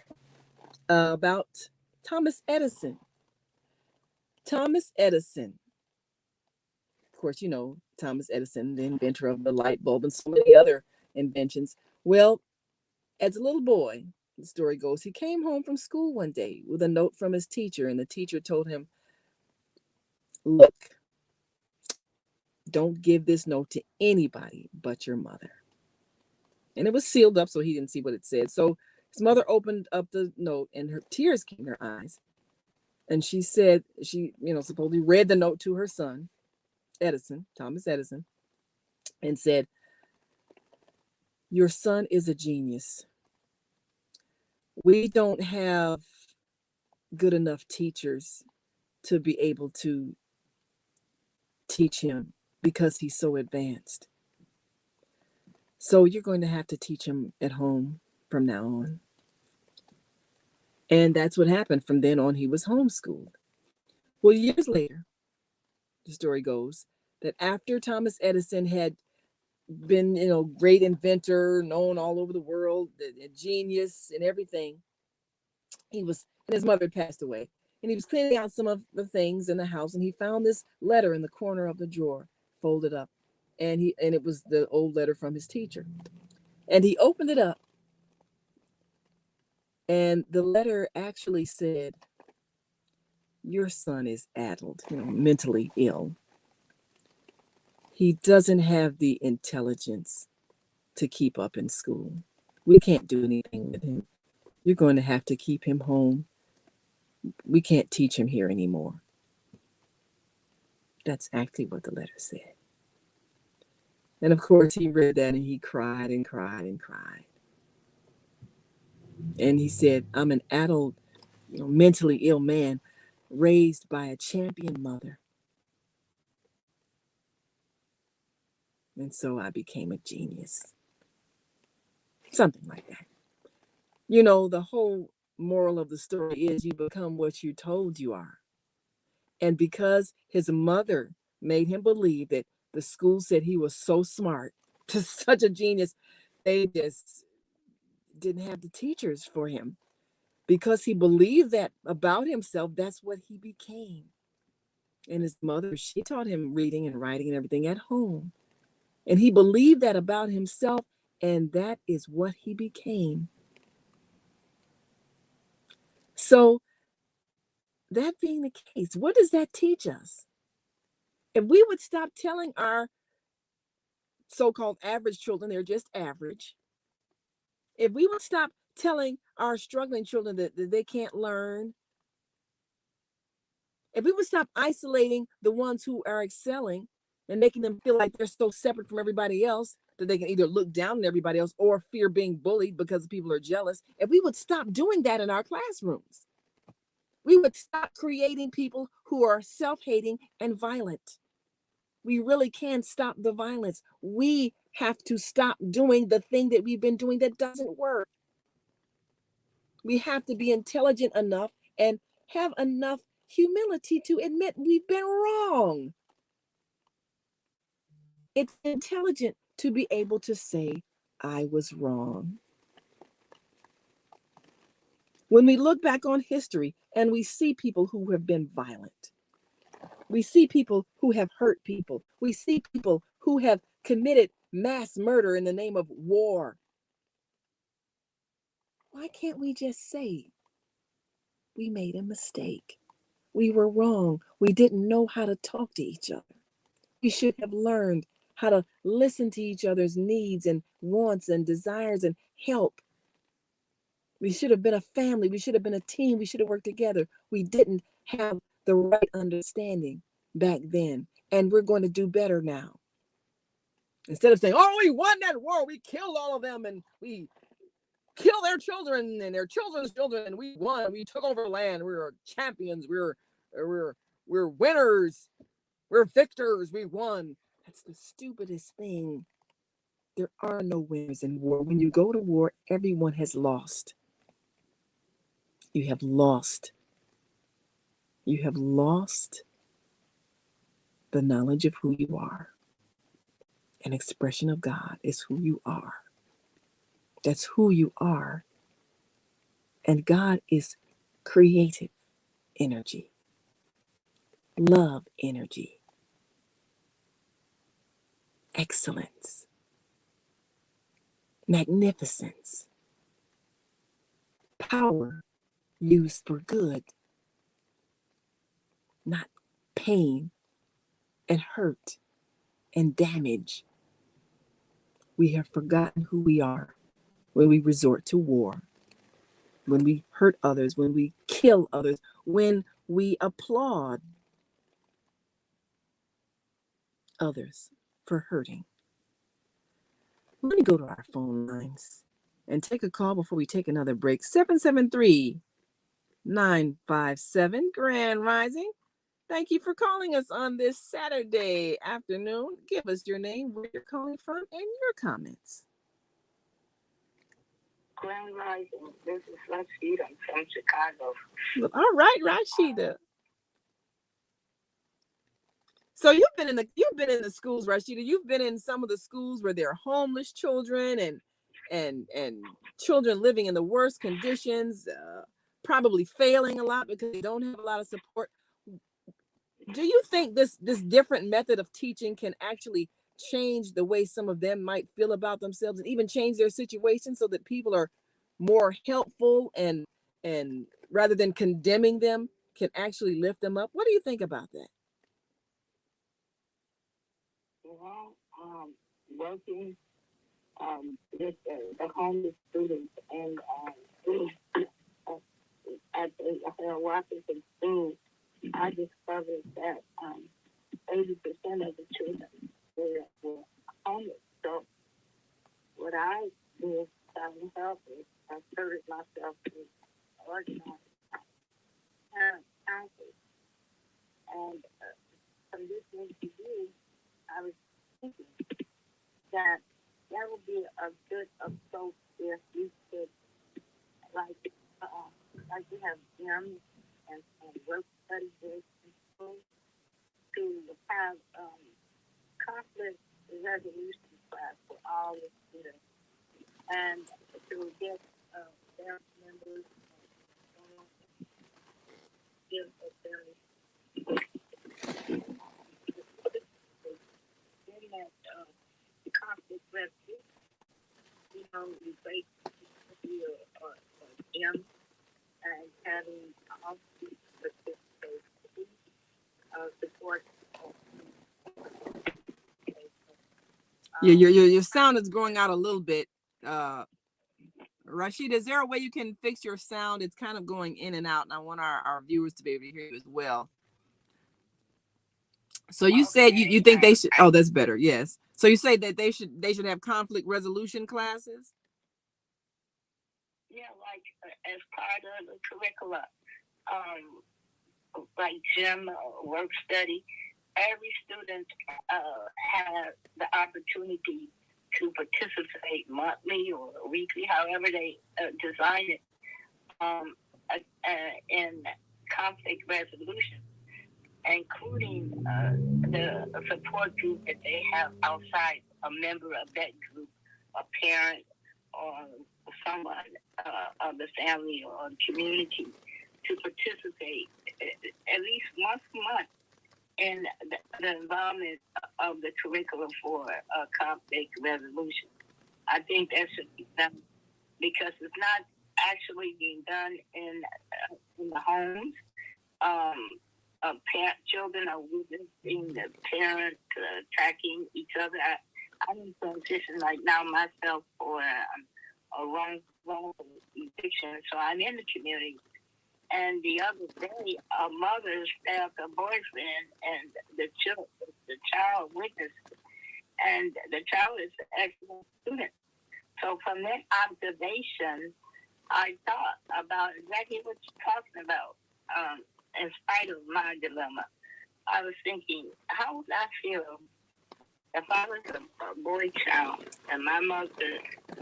about Thomas Edison. Thomas Edison. Of course, you know, Thomas Edison, the inventor of the light bulb and so many other inventions. Well, as a little boy, the story goes, he came home from school one day with a note from his teacher, and the teacher told him, look, don't give this note to anybody but your mother. And it was sealed up, so he didn't see what it said. So his mother opened up the note, and her tears came in her eyes. And she said, she, you know, supposedly read the note to her son, Edison, Thomas Edison, and said, Your son is a genius. We don't have good enough teachers to be able to teach him because he's so advanced. So you're going to have to teach him at home from now on. And that's what happened. From then on, he was homeschooled. Well, years later, the story goes that after Thomas Edison had been, great inventor, known all over the world, a genius and everything, and his mother had passed away. And he was cleaning out some of the things in the house, and he found this letter in the corner of the drawer, folded up. And it was the old letter from his teacher. And he opened it up, and the letter actually said, "Your son is addled, mentally ill. He doesn't have the intelligence to keep up in school. We can't do anything with him. You're going to have to keep him home. We can't teach him here anymore." That's actually what the letter said. And of course, he read that and he cried and cried and cried. And he said, "I'm an adult, mentally ill man raised by a champion mother. And so I became a genius." Something like that. The whole moral of the story is you become what you're told you are. And because his mother made him believe that the school said he was so smart, such a genius, they just didn't have the teachers for him. Because he believed that about himself, that's what he became. And his mother, she taught him reading and writing and everything at home. And he believed that about himself, and that is what he became. So, that being the case, what does that teach us? If we would stop telling our so-called average children they're just average, if we would stop telling our struggling children that they can't learn, if we would stop isolating the ones who are excelling and making them feel like they're so separate from everybody else that they can either look down on everybody else or fear being bullied because people are jealous, if we would stop doing that in our classrooms, we would stop creating people who are self-hating and violent. We really can stop the violence. We have to stop doing the thing that we've been doing that doesn't work. We have to be intelligent enough and have enough humility to admit we've been wrong. It's intelligent to be able to say, "I was wrong." When we look back on history and we see people who have been violent, we see people who have hurt people, we see people who have committed mass murder in the name of war, why can't we just say, "We made a mistake. We were wrong. We didn't know how to talk to each other. We should have learned how to listen to each other's needs and wants and desires and help. We should have been a family. We should have been a team. We should have worked together. We didn't have the right understanding back then, and we're going to do better now." Instead of saying, "Oh, we won that war. We killed all of them and we killed their children and their children's children and we won. We took over land. We were champions. We're winners. We're victors. We won." That's the stupidest thing. There are no winners in war. When you go to war, everyone has lost. You have lost. You have lost the knowledge of who you are. An expression of God is who you are. That's who you are. And God is creative energy, love energy, excellence, magnificence, power used for good, not pain and hurt and damage. We have forgotten who we are when we resort to war, when we hurt others, when we kill others, when we applaud others for hurting. Let me go to our phone lines and take a call before we take another break. 773-957 Grand Rising. Thank you for calling us on this Saturday afternoon. Give us your name, where you're calling from, and your comments. Grand Rising. This is Rashida from Chicago. Well, all right, Rashida. So you've been in the schools, Rashida. You've been in some of the schools where there are homeless children and children living in the worst conditions, probably failing a lot because they don't have a lot of support. Do you think this different method of teaching can actually change the way some of them might feel about themselves and even change their situation so that people are more helpful and rather than condemning them can actually lift them up? What do you think about that? Well, working with the homeless students and at the Washington School, I discovered that 80% of the children were homeless. So what I did to help is I started myself to organize parent council. And from listening to you, I was thinking that would be a good approach if we could, like we have gyms and work study groups in school, to have conflict resolution class for all the students, and to get their members give a very in that conflict resolution, we basically gym and having all participate support. Your sound is going out a little bit. Rashida, is there a way you can fix your sound? It's kind of going in and out, and I want our viewers to be able to hear you as well. So you said you think they should. Oh, that's better. Yes. So you say that they should have conflict resolution classes. Yeah, like as part of the curricula, like gym or work study, every student has the opportunity to participate monthly or weekly, however they design it, in conflict resolution, including the support group that they have outside, a member of that group, a parent or someone of the family or community, to participate at least once a month in the involvement of the curriculum for conflict resolution. I think that should be done because it's not actually being done in the homes. Children are witnessing the parents attacking each other. I'm in transition right now myself for a wrongful eviction, so I'm in the community. And the other day, a mother stabbed her boyfriend, and the child witnessed, and the child is an excellent student. So from that observation, I thought about exactly what you're talking about. In spite of my dilemma, I was thinking, how would I feel if I was a boy child and my mother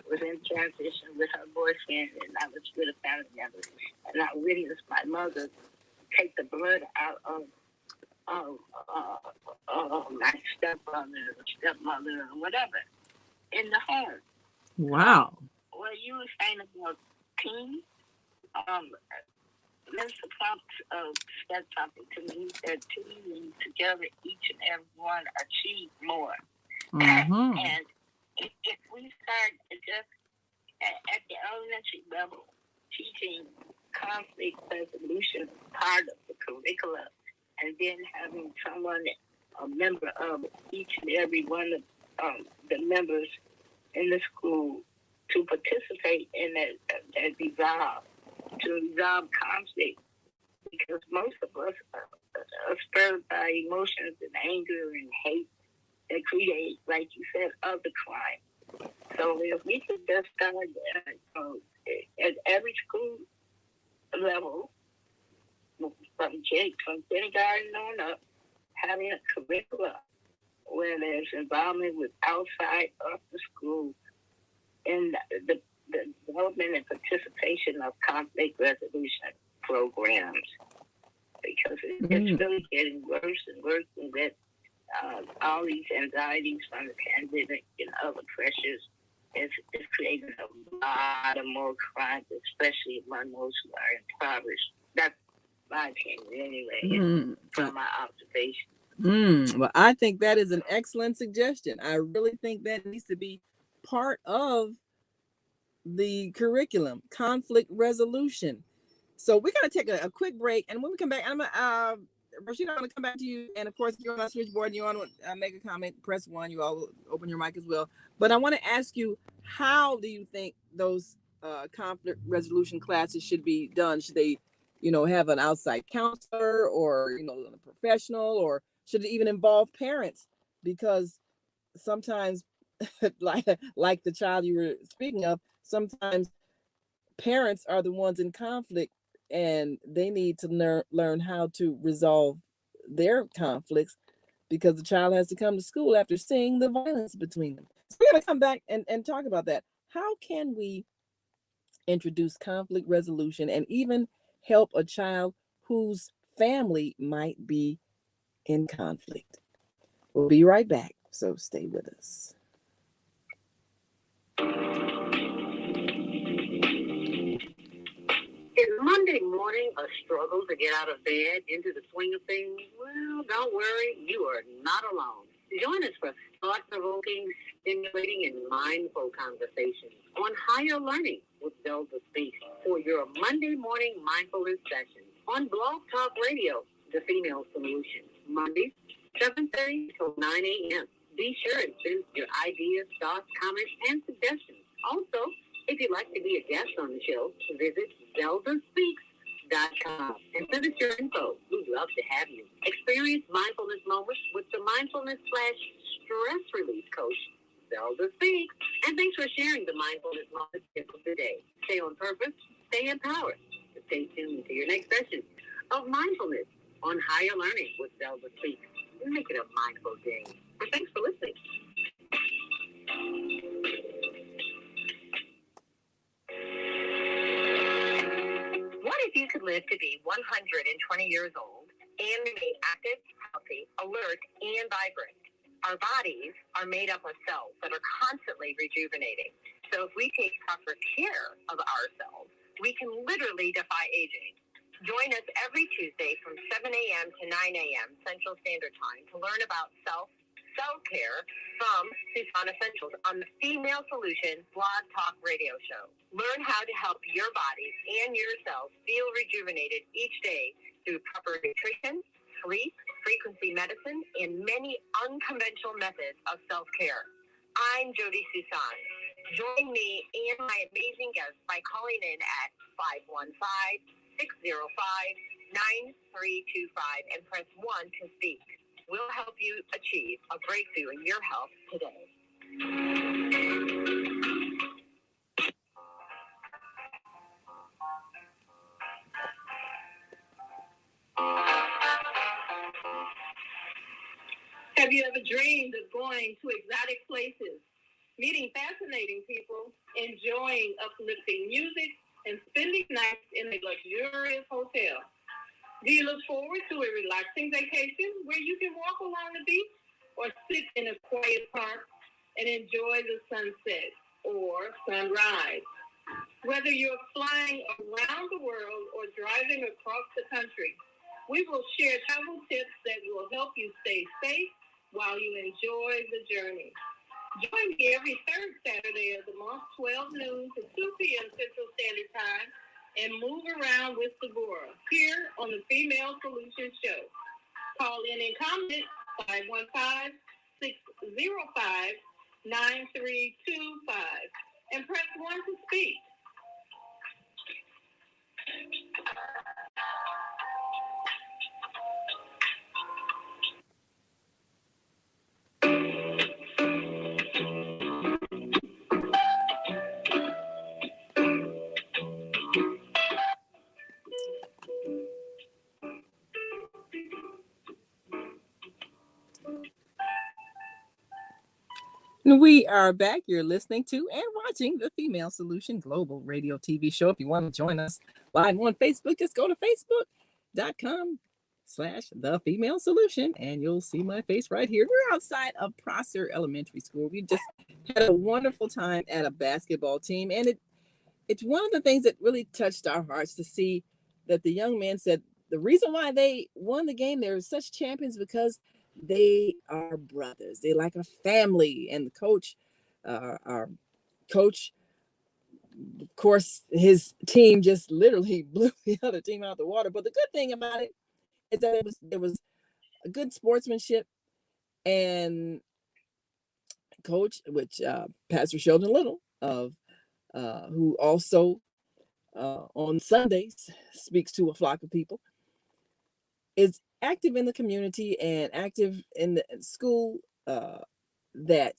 was in transition with her boyfriend and I was with a family member, and I witnessed my mother take the blood out of my stepmother, or whatever, in the home. Wow. Well, you were saying about teens. Mr. Trump said something to me. He said teens together, each and every one achieve more. Mm-hmm. And if we start just at the elementary level, teaching conflict resolution part of the curricula, and then having someone, a member of each and every one of the members in the school, to participate in that resolve conflict, because most of us are spurred by emotions and anger and hate that create, like you said, other crime. So if we could just start at every school level, from kindergarten on up, having a curriculum where there's involvement with outside of the school in the development and participation of conflict resolution programs, because it's really getting worse and worse, and that all these anxieties from the pandemic and other pressures is creating a lot of more crimes, especially among those who are impoverished. That's my opinion anyway, from my observation. Well, I think that is an excellent suggestion. I really think that needs to be part of the curriculum, conflict resolution. So we're going to take a quick break, and when we come back, I'm Rashida, I'm going to come back to you. And of course, if you're on our switchboard and you want to make a comment, press 1. You all will open your mic as well. But I want to ask you, how do you think those conflict resolution classes should be done? Should they, have an outside counselor, or, a professional, or should it even involve parents? Because sometimes, like the child you were speaking of, sometimes parents are the ones in conflict, and they need to learn how to resolve their conflicts, because the child has to come to school after seeing the violence between them. So we're going to come back and talk about that. How can we introduce conflict resolution and even help a child whose family might be in conflict? We'll be right back, so stay with us. Is Monday morning a struggle to get out of bed into the swing of things? Well, don't worry, you are not alone. Join us for thought-provoking, stimulating, and mindful conversations on higher learning with Zelda Speaks for your Monday morning mindfulness session on Blog Talk Radio, The Female Solution, Mondays, 7:30 till 9 a.m. Be sure and send your ideas, thoughts, comments, and suggestions. Also, if you'd like to be a guest on the show, visit ZeldaSpeaks.com and send us your info. We'd love to have you. Experience mindfulness moments with the mindfulness/stress release coach, Zelda Speaks. And thanks for sharing the mindfulness moments of the day. Stay on purpose, stay empowered. Stay tuned to your next session of mindfulness on higher learning with Zelda Speaks. Make it a mindful day. And thanks for listening. What if you could live to be 120 years old and remain active, healthy, alert, and vibrant? Our bodies are made up of cells that are constantly rejuvenating. So if we take proper care of ourselves, we can literally defy aging. Join us every Tuesday from 7 a.m. to 9 a.m. Central Standard Time to learn about self-care from Susan Essentials on the Female Solution Blog Talk Radio Show. Learn how to help your body and yourself feel rejuvenated each day through proper nutrition, sleep, frequency medicine, and many unconventional methods of self-care. I'm Jody Susan. Join me and my amazing guests by calling in at 515-605-9325 and press 1 to speak. We'll help you achieve a breakthrough in your health today. Have you ever dreamed of going to exotic places, meeting fascinating people, enjoying uplifting music, and spending nights in a luxurious hotel? Do you look forward to a relaxing vacation where you can walk along the beach or sit in a quiet park and enjoy the sunset or sunrise? Whether you're flying around the world or driving across the country, we will share travel tips that will help you stay safe while you enjoy the journey. Join me every third Saturday of the month, 12 noon to 2 p.m. Central Standard Time, and move around with Deborah here on the Female Solution Show. Call in and comment 515-605-9325 and press 1 to speak. We are back. You're listening to and watching the Female Solution Global Radio TV show. If you want to join us live on Facebook, just go to facebook.com/the Female Solution and you'll see my face right here. We're outside of Prosser Elementary School. We just had a wonderful time at a basketball team, and it's one of the things that really touched our hearts to see that the young man said the reason why they won the game, they're such champions because they are brothers. They like a family. And the coach, our coach, of course, his team just literally blew the other team out of the water. But the good thing about it is that there was a good sportsmanship, and coach, which Pastor Sheldon Little of who also on Sundays speaks to a flock of people, is active in the community and active in the school that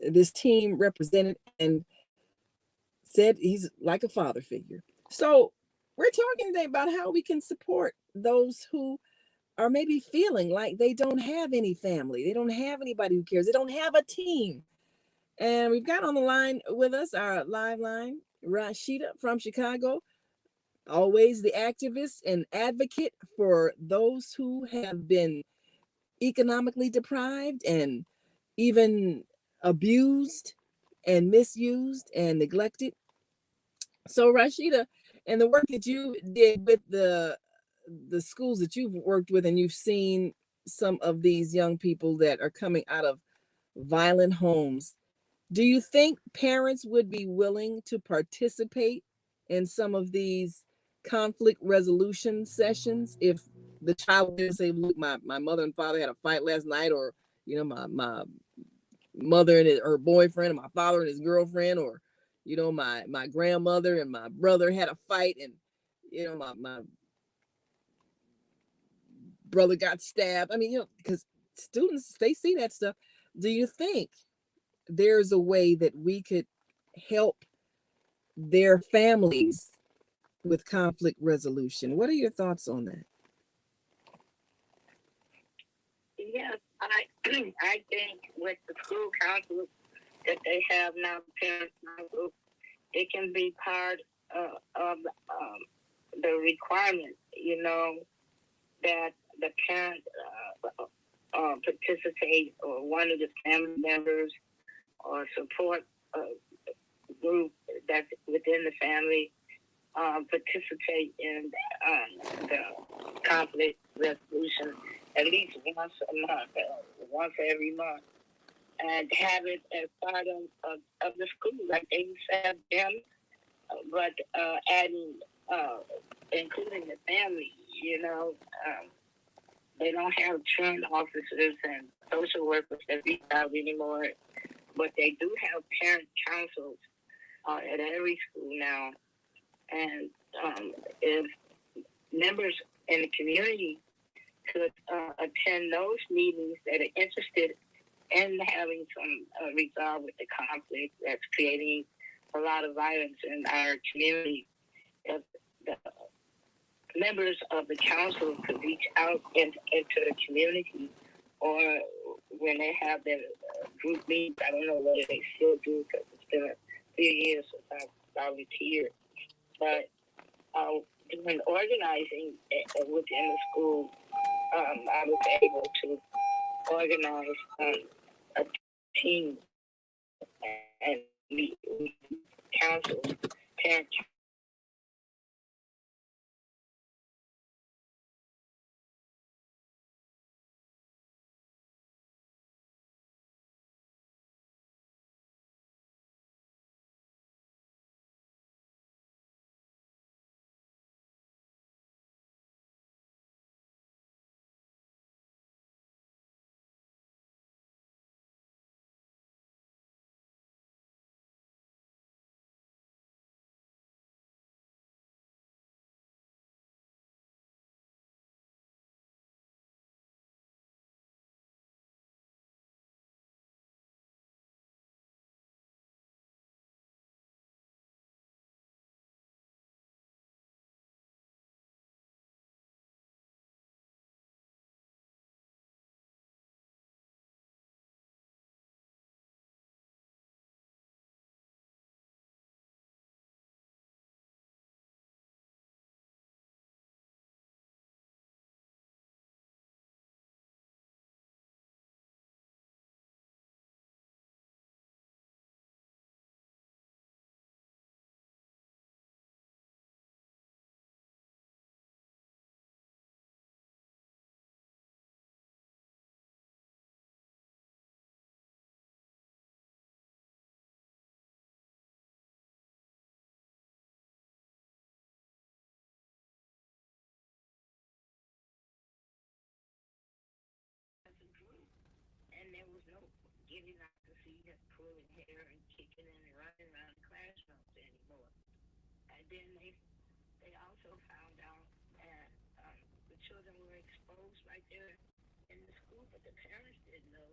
this team represented, and said he's like a father figure. So we're talking today about how we can support those who are maybe feeling like they don't have any family, they don't have anybody who cares, they don't have a team. And we've got on the line with us, our live line, Rashida from Chicago, always the activist and advocate for those who have been economically deprived and even abused and misused and neglected. So Rashida, and the work that you did with the schools that you've worked with, and you've seen some of these young people that are coming out of violent homes, do you think parents would be willing to participate in some of these conflict resolution sessions if the child didn't say, look, my mother and father had a fight last night, or my mother and her boyfriend, and my father and his girlfriend, or my grandmother and my brother had a fight, and my brother got stabbed. I mean, because students, they see that stuff. Do you think there's a way that we could help their families with conflict resolution? What are your thoughts on that? Yes, I think with the school council that they have now, parents council, it can be part of the requirement, that the parent participate, or one of the family members or support group that's within the family participate in the conflict resolution at least once a month, once every month, and have it as part of the school, like they said them, but adding, including the family, they don't have truant officers and social workers that reach out anymore, but they do have parent councils at every school now. And if members in the community could attend those meetings that are interested in having some resolve with the conflict that's creating a lot of violence in our community, if the members of the council could reach out into the community, or when they have their group meetings, I don't know whether they still do, because it's been a few years since I volunteered, but when organizing within the school, I was able to organize a team and meet council, parent see him pulling hair and kicking and running around the classrooms anymore. And then they also found out that the children were exposed right there in the school, but the parents didn't know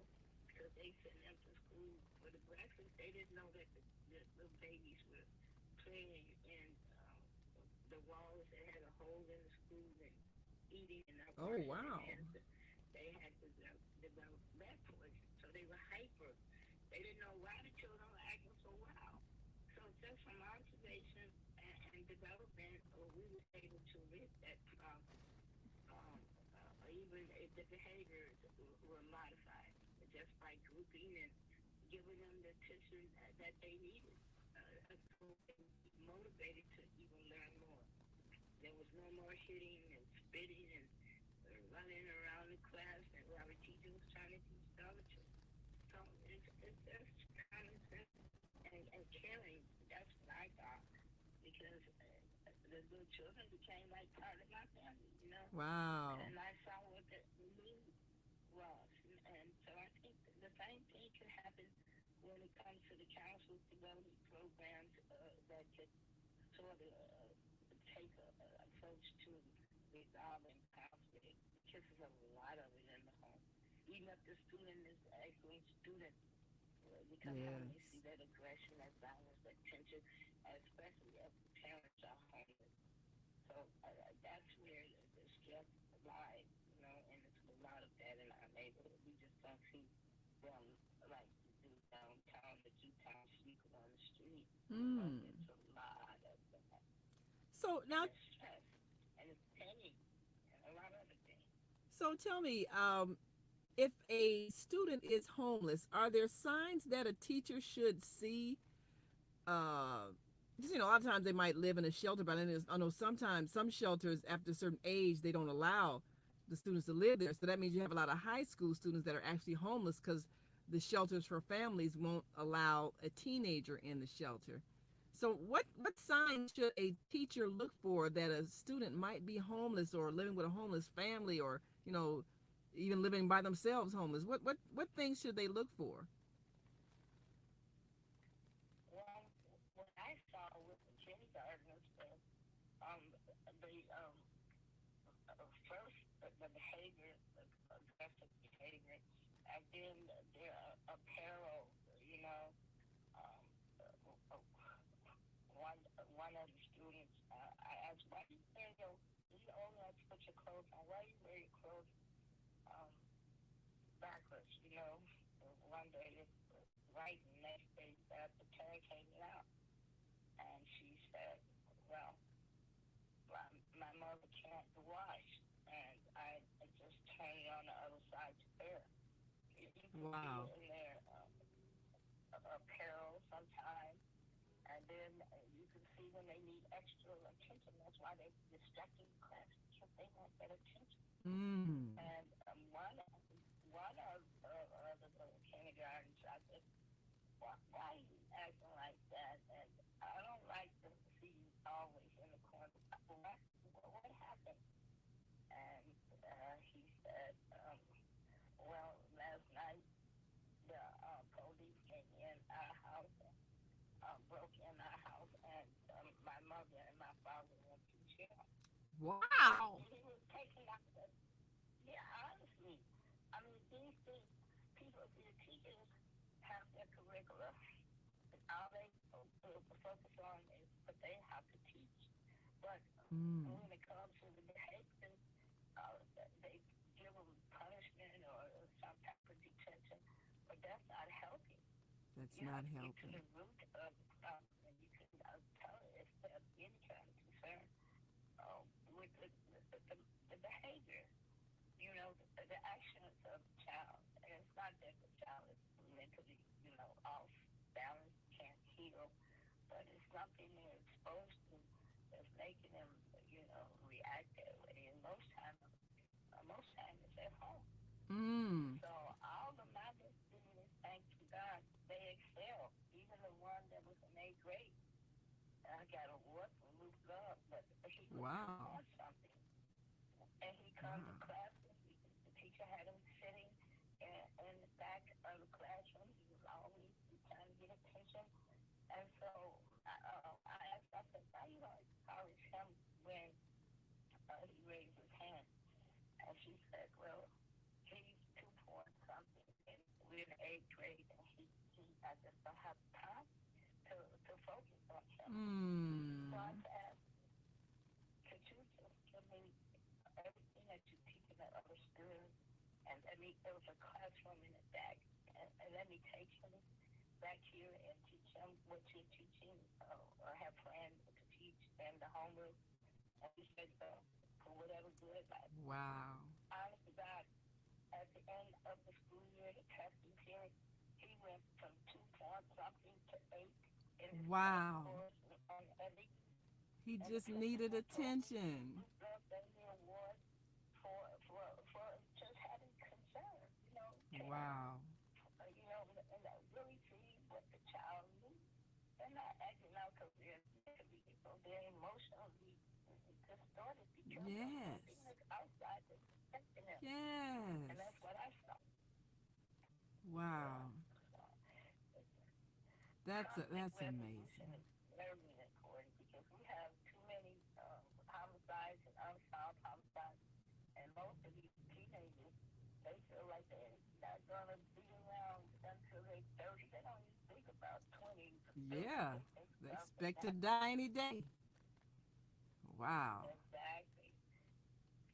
because they sent them to school for the breakfast. They didn't know that the little babies were playing in the walls that had a hole in the school and eating and not Oh, washing wow. their hands. They had developed rat poison, so they were hyper. They didn't know why the children were acting so wild. So just from observation and development, we were able to rid that even if the behaviors were modified just by grouping and giving them the attention that they needed. So they were motivated to even learn more. There was no more hitting and spitting and running around the class and while the teacher was trying to teach the other children. So it's just common sense and caring. That's what I thought. Because the little children became like part of my family, you know? Wow. And I saw what the need was. And so I think the same thing can happen when it comes to the council development programs that could sort of take an approach to resolving conflict, because there's a lot of it in the home. Even if the student is an excellent student, because home you see that aggression, that violence, that tension, especially if the parents are homeless. So that's where the stress lies, you know, and it's a lot of that in our neighborhood. We just don't see them like you do downtown, the Jewtown sleeping on the street. It's a lot of that. So now, and it's stress, and it's pain, and a lot of other things. so tell me, if a student is homeless, are there signs that a teacher should see? Just, a lot of times they might live in a shelter, but I know sometimes some shelters after a certain age they don't allow the students to live there. So that means you have a lot of high school students that are actually homeless because the shelters for families won't allow a teenager in the shelter. So what signs should a teacher look for that a student might be homeless or living with a homeless family or, even living by themselves homeless? What things should they look for? Well, what I saw with the kindergartners, first the behavior, aggressive behavior, and then their apparel, one of the students, I asked, why do you wear you only have to put your clothes on, why do you wear your clothes backwards, One day it was right, and the next day the tag hanging out. And she said, well, my mother can't wash, and I just turn it on the other side to bear. You can Wow. see it in their apparel sometimes, and then you can see when they need extra attention. That's why they're distracting the class, because they want that attention. And one of the kindergartens, I said, why are you acting like that? And I don't like to see you always in the corner. What happened? And he said, well, last night the police came in our house and broke in our house, and my mother and my father went to jail. Wow. He was taking out honestly, I mean, these things, the teachers have their curricula. All they focus on is what they have to teach. But when it comes to the behavior, they give them punishment or some type of detention, but that's not helping. That's not helping. You have to get to the root of the problem, and you can tell it if there's any kind of concern with the behavior. The actions of the child. And it's not that the child is mentally, off balance, can't heal, but it's something they're exposed to that's making them, react that way. And most times it's at home. So all the mothers students, thanks to God, they excel. Even the one that was in 8th grade, I got a award for Luke Love, but he was on something. And he comes to class. The teacher had him sitting in the back of the classroom. He was always Mm. So I asked, could you just give me everything that you teach in that other school, and let me, there was a classroom in the back, and let me take him back here and teach him what you're teaching, or have planned to teach, and the homework. And he said, for whatever good. Wow. Honest to God, at the end of the school year, the testing period, he went from 2 point something to 8 in his Wow. course on every. He just needed attention. We got the award for just having concern, Wow. And I really see what the child needs. They're not acting out because they're emotionally distorted because Yes. of something that's outside that's affecting them. Yes. And that's what I saw. Wow. That's amazing. It's very important because we have too many homicides and unsolved homicides, and most of these teenagers, they feel like they're not gonna be around until they're 30. They don't even think about 20. Yeah. They expect to die any day. Wow. Exactly.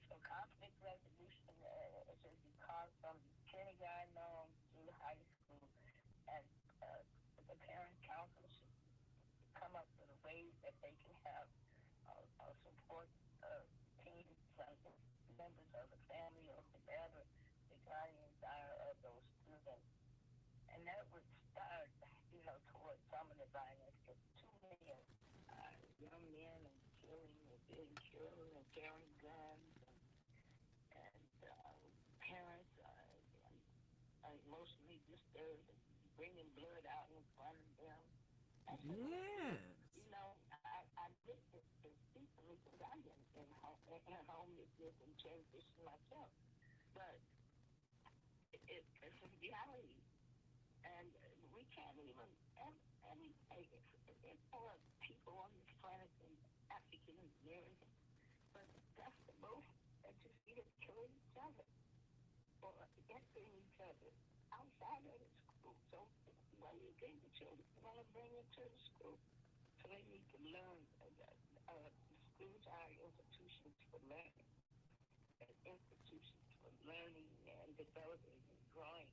So conflict resolution should be caused from kindergarten on through high school, and the parent council should come up with ways that they can have support teams and members of the family or whatever the guardians are of those students. And that would start, towards some of the violence, because too many young men are killing and being killed and carrying guns, and parents are emotionally disturbed and bringing blood out in front of them. Yes. I witnessed this deeply because I'm in homelessness and transition myself. But it's a reality. And we can't even, it's for people on this planet and African Americans, but that's the most that just either killing each other or entering each other outside of the school. So what do you think the children want to bring into the school? So they need to learn. Schools are institutions for learning, institutions for learning and developing and growing.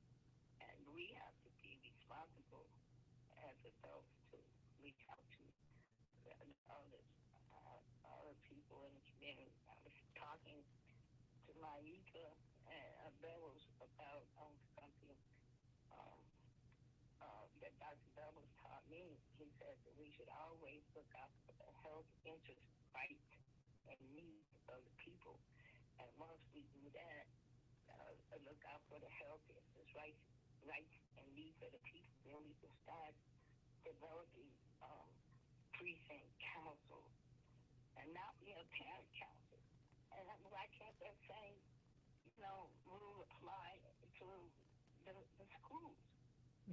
And we have to be responsible as adults to reach out to other people in the community. I was talking to Maika and Bellows about something that Dr. Bellows taught me. He said that we should always look out for the health, interest, rights, and needs of the people. And once we do that, look out for the health, interest, rights, and needs of the people, then we can start developing precinct councils and not parent councils. And why can't that same, rule apply to the schools? Because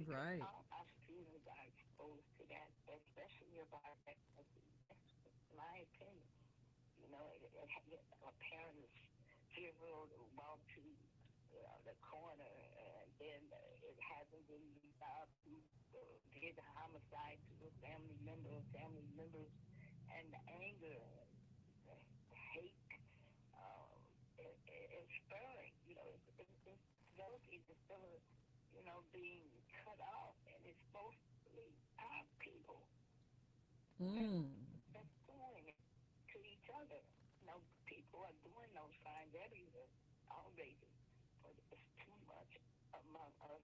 Right. all our students are exposed to that, especially about ethnicity. That's my opinion. A parent is fearful to walk to the corner, and then it hasn't been resolved who did the homicide to a family member or family members, and the anger, the hate, it's spurring. It's developing instead of, being cut off, and it's supposed to be our people that's doing it to each other. People are doing those crimes everywhere, all races, but it's too much among us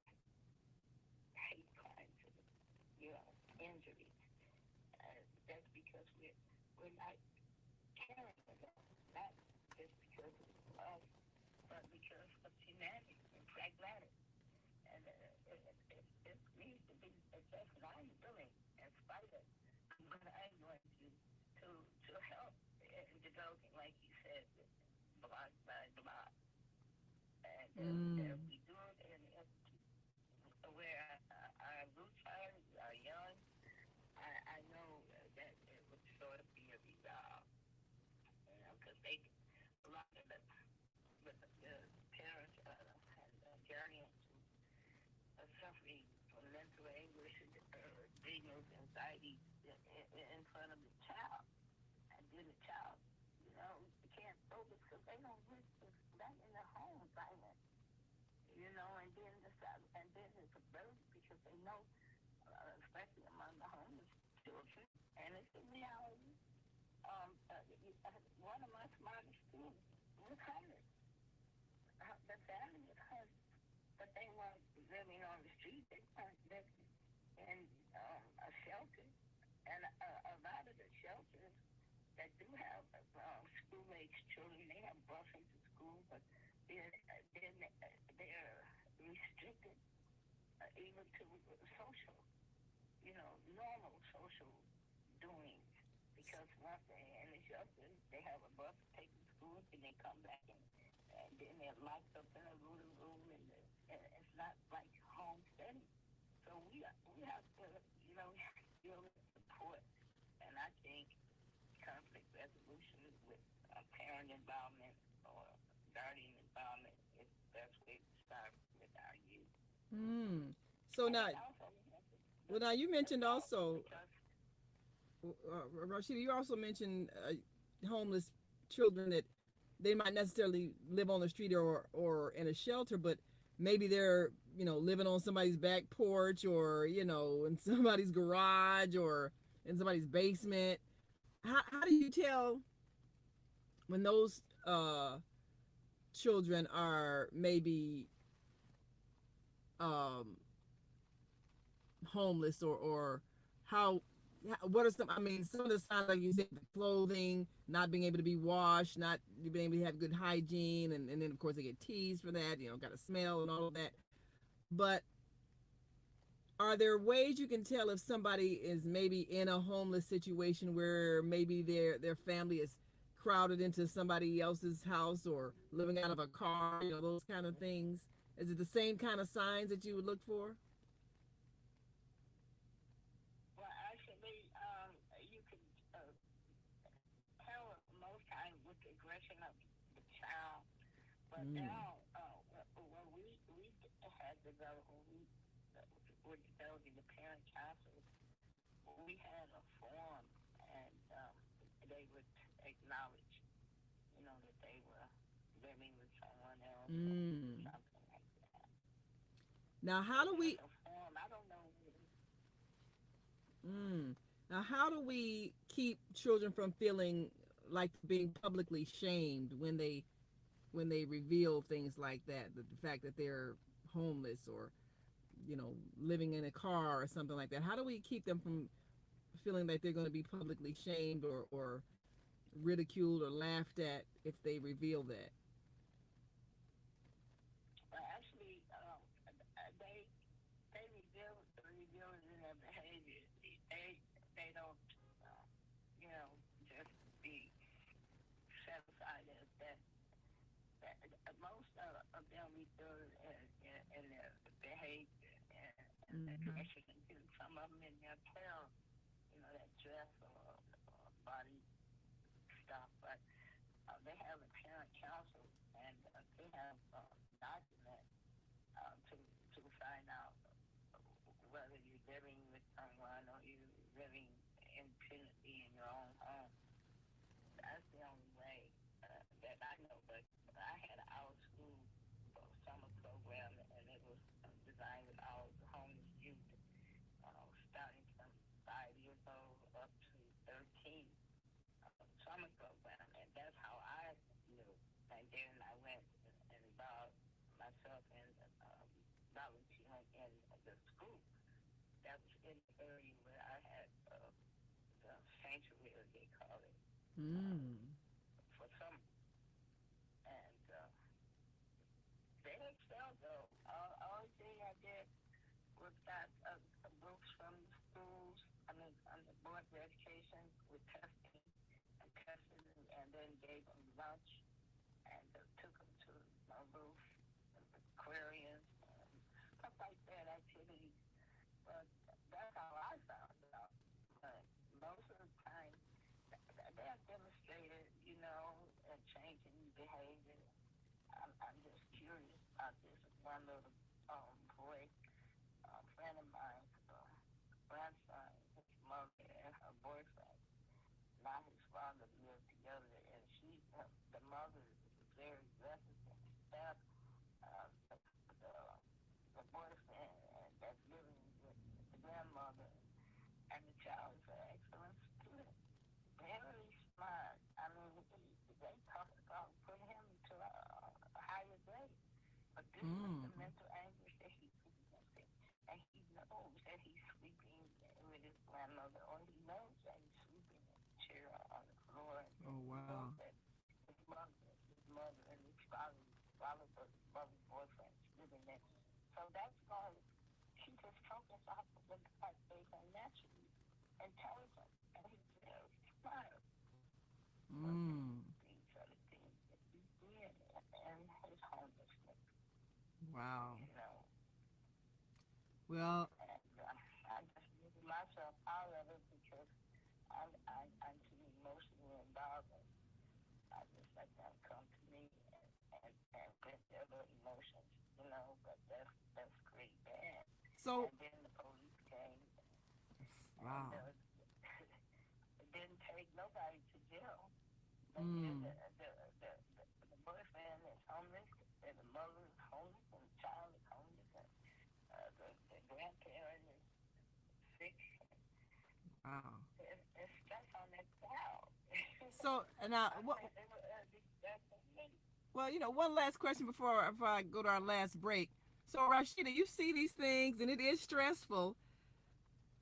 hate crimes, injuries. That's because we're not caring enough, not just because of us, but because of humanity and pragmatic. And it needs to be addressed, and I'm willing, in spite of, I'm going to help in developing, like you said, block by block. And if we do it in where our roots are young, I know that it would sort of be a resolve, because a lot of the parents and guardians who are suffering from mental anguish, demons, anxiety, in front reality. One of my smartest students was homeless. The family was homeless, but they weren't living on the street. They weren't living in a shelter. And a lot of the shelters that do have school-age children, they have buses to school, but they're restricted even to social, normal social doings. Because once they're in the shelter, they have a bus to take them to school, and they come back and then they're locked up in a little room, and it's not like home study. So we have to, deal with support, and I think conflict resolution with parent involvement or guardian involvement is the best way to start with our youth. So now, you mentioned also, Rashida, you also mentioned homeless children that they might necessarily live on the street or in a shelter, but maybe they're, living on somebody's back porch or, in somebody's garage or in somebody's basement. How do you tell when those children are maybe homeless or what are some of the signs, like you said, the clothing not being able to be washed, not being able to have good hygiene, and then of course they get teased for that, got a smell and all of that. But are there ways you can tell if somebody is maybe in a homeless situation where maybe their family is crowded into somebody else's house or living out of a car, those kind of things? Is it the same kind of signs that you would look for? Well, actually, you can tell most times with the aggression of the child. But now, when we had developed, when we were developing the parent council, we had a form, and they would acknowledge, that they were living with someone else or something like that. Now, how do we? I don't know. Now, how do we keep children from feeling like being publicly shamed when they reveal things like that, the fact that they're homeless or living in a car or something like that? How do we keep them from feeling like they're going to be publicly shamed or ridiculed or laughed at if they reveal that? Well, actually, they reveal it in their behavior. They don't, just be satisfied as that. Most of them reveal it in their behavior and aggression. Some of them in their apparel, that dress or body stuff. But they have a parent council, and they have documents to find out whether you're living with someone or you're living independently in your own home. That's the only way that I know. But I had an out-of-school summer program, and it was designed with all the homeless youth, starting from 5 years old up to 13. Summer program, and that's how I knew. And then I went and involved myself in volunteering in the school. That was in the area where I had the sanctuary, they call it, for summer. And they excelled, though. All thing I did was got books from the schools, from the Board of Education with testing, and then gave them lunch and took them to my roof, aquariums, stuff like that, activities. But that's how I found out. But most of the time, they have demonstrated, a changing behavior. I'm just curious about this. One little boy, a friend of mine, grandson, his mother and her boyfriend. Now his father lived together, and the mother is very aggressive and stabbed the boyfriend that's living with the grandmother, and the child is an excellent student. Mm. The mental anguish that he's experiencing. And he knows that he's sleeping with his grandmother, or he knows that he's sleeping in a chair on the floor. And Oh, he wow. knows that his mother and his father's boyfriend is living there. So that's why she just focused off of the fact that he's naturally intelligent and he's very smart. Mm. These are the things that he did and his homelessness, Wow. you know. Well, And I just needed myself out of it because I'm too emotionally involved, and I just let them come to me and get their little emotions, you know. But that's pretty bad. so, And then the police came. wow. And it didn't take nobody to jail. But Mm. the boyfriend is homeless, and the mother is homeless, and the child is homeless, and the grandparent is sick. Wow. It's stress on that child. So now, well, you know, one last question before I go to our last break. So, Rashida, you see these things, and it is stressful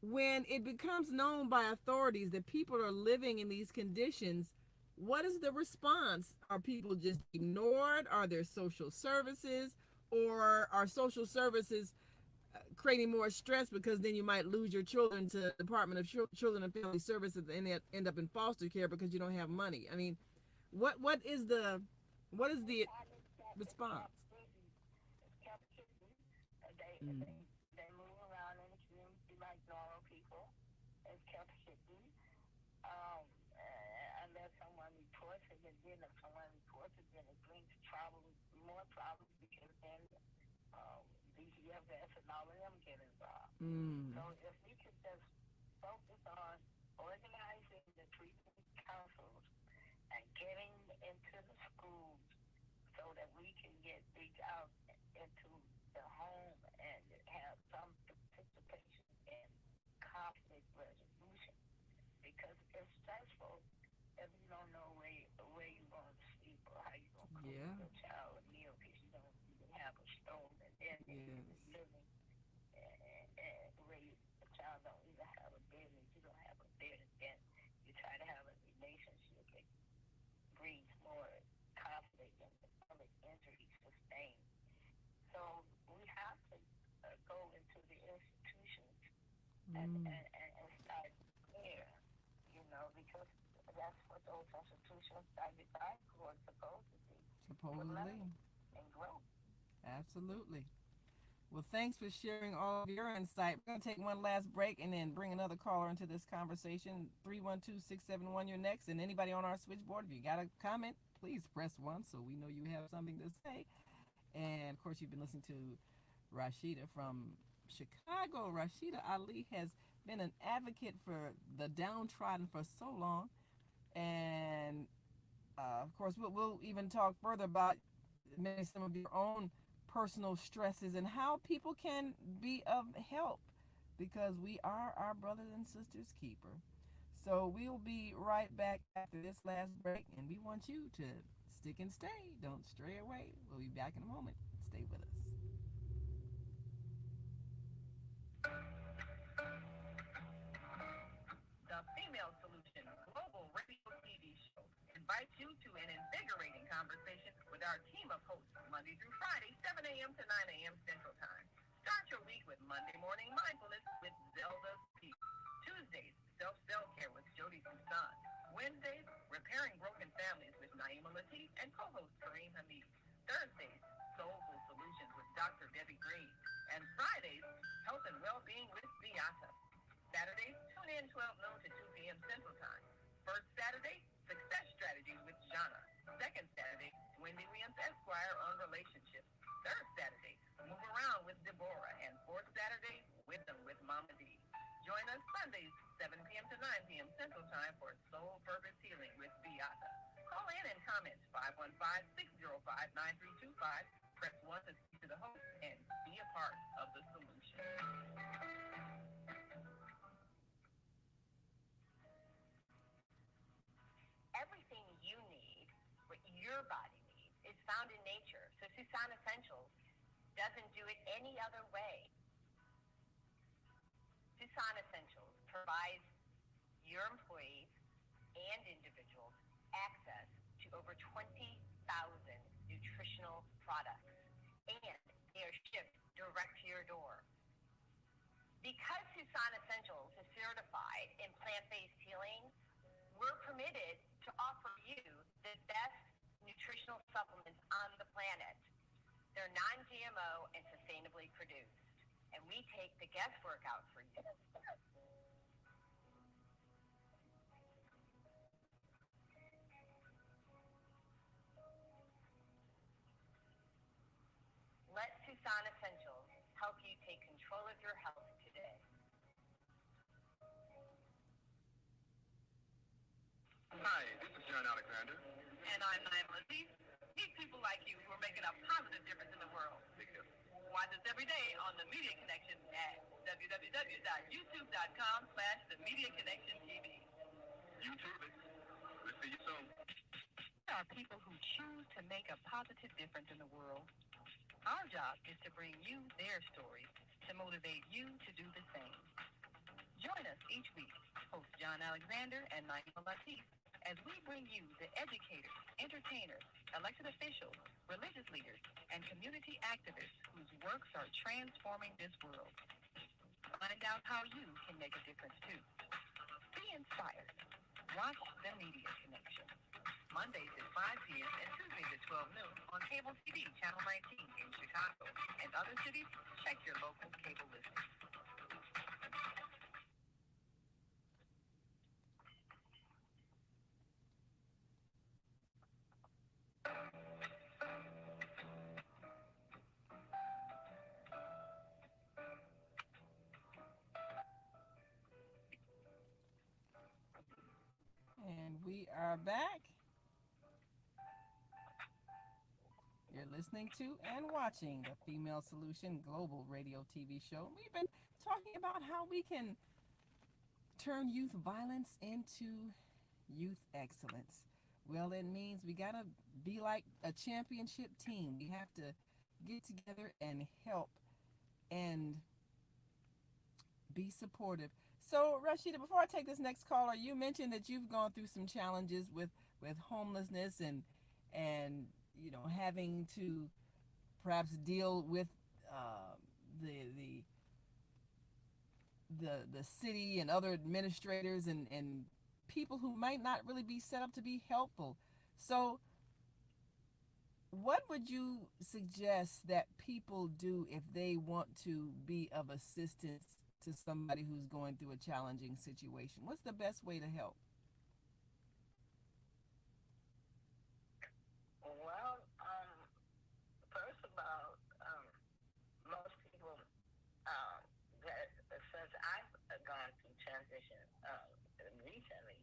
when it becomes known by authorities that people are living in these conditions. What is the response? Are people just ignored? Are there social services, or are social services creating more stress because then you might lose your children to Department of Children and Family Services and they end up in foster care because you don't have money? I mean, what is the response? Mm. They move around in the community like normal people. It's kept hidden. Unless someone reports it, and then if someone reports it, then it brings more problems, because then DCFS and all of them get involved. Mm. So if we could just focus on organizing the treatment councils and getting into the schools so that we can reach out into the home and have some participation in conflict resolution, because it's stressful if you don't know where you're going to sleep or how you're going to cook your child a meal, because you don't even have a stove, and then you're living where the child don't even have a bed, and you don't have a bed, and then you try to have a relationship that breeds more conflict and other injuries sustained. So we have to go into the institutions and start there, you know, because that's what those institutions are designed for, supposed to be. Supposedly. And growth. Absolutely. Well, thanks for sharing all of your insight. We're going to take one last break and then bring another caller into this conversation. 312-671, you're next. And anybody on our switchboard, if you got a comment, please press 1 so we know you have something to say. And, of course, you've been listening to Rashida from Chicago. Rashida Ali has been an advocate for the downtrodden for so long. And, of course, we'll even talk further about maybe some of your own personal stresses and how people can be of help, because we are our brothers and sisters keeper. So we'll be right back after this last break, and we want you to stick and stay. Don't stray away. We'll be back in a moment. Stay with us. The Female Solution Global Radio TV show invites you to an invigorating conversation with our team of hosts Monday through Friday, 7 a.m. to 9 a.m. Central Time. Start your week with Monday Morning Mindfulness with Zelda P. Tuesdays, Self-Care with Jody Susan. Wednesdays, Repairing Broken Families with Naima Latif and co-host Kareem Hamid. Thursdays, Soulful Solutions with Dr. Debbie Green. And Fridays, Health and Wellbeing with Beata. Saturdays, tune in 12 noon to 2 p.m. Central Time. First Saturday, Success Strategies with Jana. Second Saturday, Wendy Williams Esquire on relationships. Third Saturday, Move Around with Deborah. And fourth Saturday, Wisdom with Mama D. Join us Sundays, 7 p.m. to 9 p.m. Central Time for Soul Purpose Healing with Beata. Call in and comment 515-605-9325. Press 1 to speak to the host and be a part of the solution. Everything you need, what your body needs, is found in nature. So Susan Essentials doesn't do it any other way. Tucson Essentials provides your employees and individuals access to over 20,000 nutritional products, and they are shipped direct to your door. Because Tucson Essentials is certified in plant-based healing, we're permitted to offer you the best nutritional supplements on the planet. They're non-GMO and sustainably produced, and we take the guesswork out for you. Let Tucson Essentials help you take control of your health today. Hi, this is John Alexander. And I'm Naima Latif. Meet people like you who are making a positive difference in the world. Watch us every day on The Media Connection at www.youtube.com/The Media Connection TV. YouTube it. We'll see you soon. There are people who choose to make a positive difference in the world. Our job is to bring you their stories to motivate you to do the same. Join us each week, host John Alexander and Naima Latif, as we bring you the educators, entertainers, elected officials, religious leaders, and community activists whose works are transforming this world. Find out how you can make a difference too. Be inspired. Watch The Media Connection. Mondays at 5 p.m. and Tuesdays at 12 noon on Cable TV, Channel 19 in Chicago. And other cities, check your local cable listings. And we are back. You're listening to and watching the Female Solution Global Radio TV show. We've been talking about how we can turn youth violence into youth excellence. Well, it means we got to be like a championship team. We have to get together and help and be supportive. So, Rashida, before I take this next caller, you mentioned that you've gone through some challenges with homelessness and you know, having to perhaps deal with the city and other administrators and people who might not really be set up to be helpful. So what would you suggest that people do if they want to be of assistance to somebody who's going through a challenging situation? What's the best way to help? Well, first of all, most people that since I've gone through transition recently,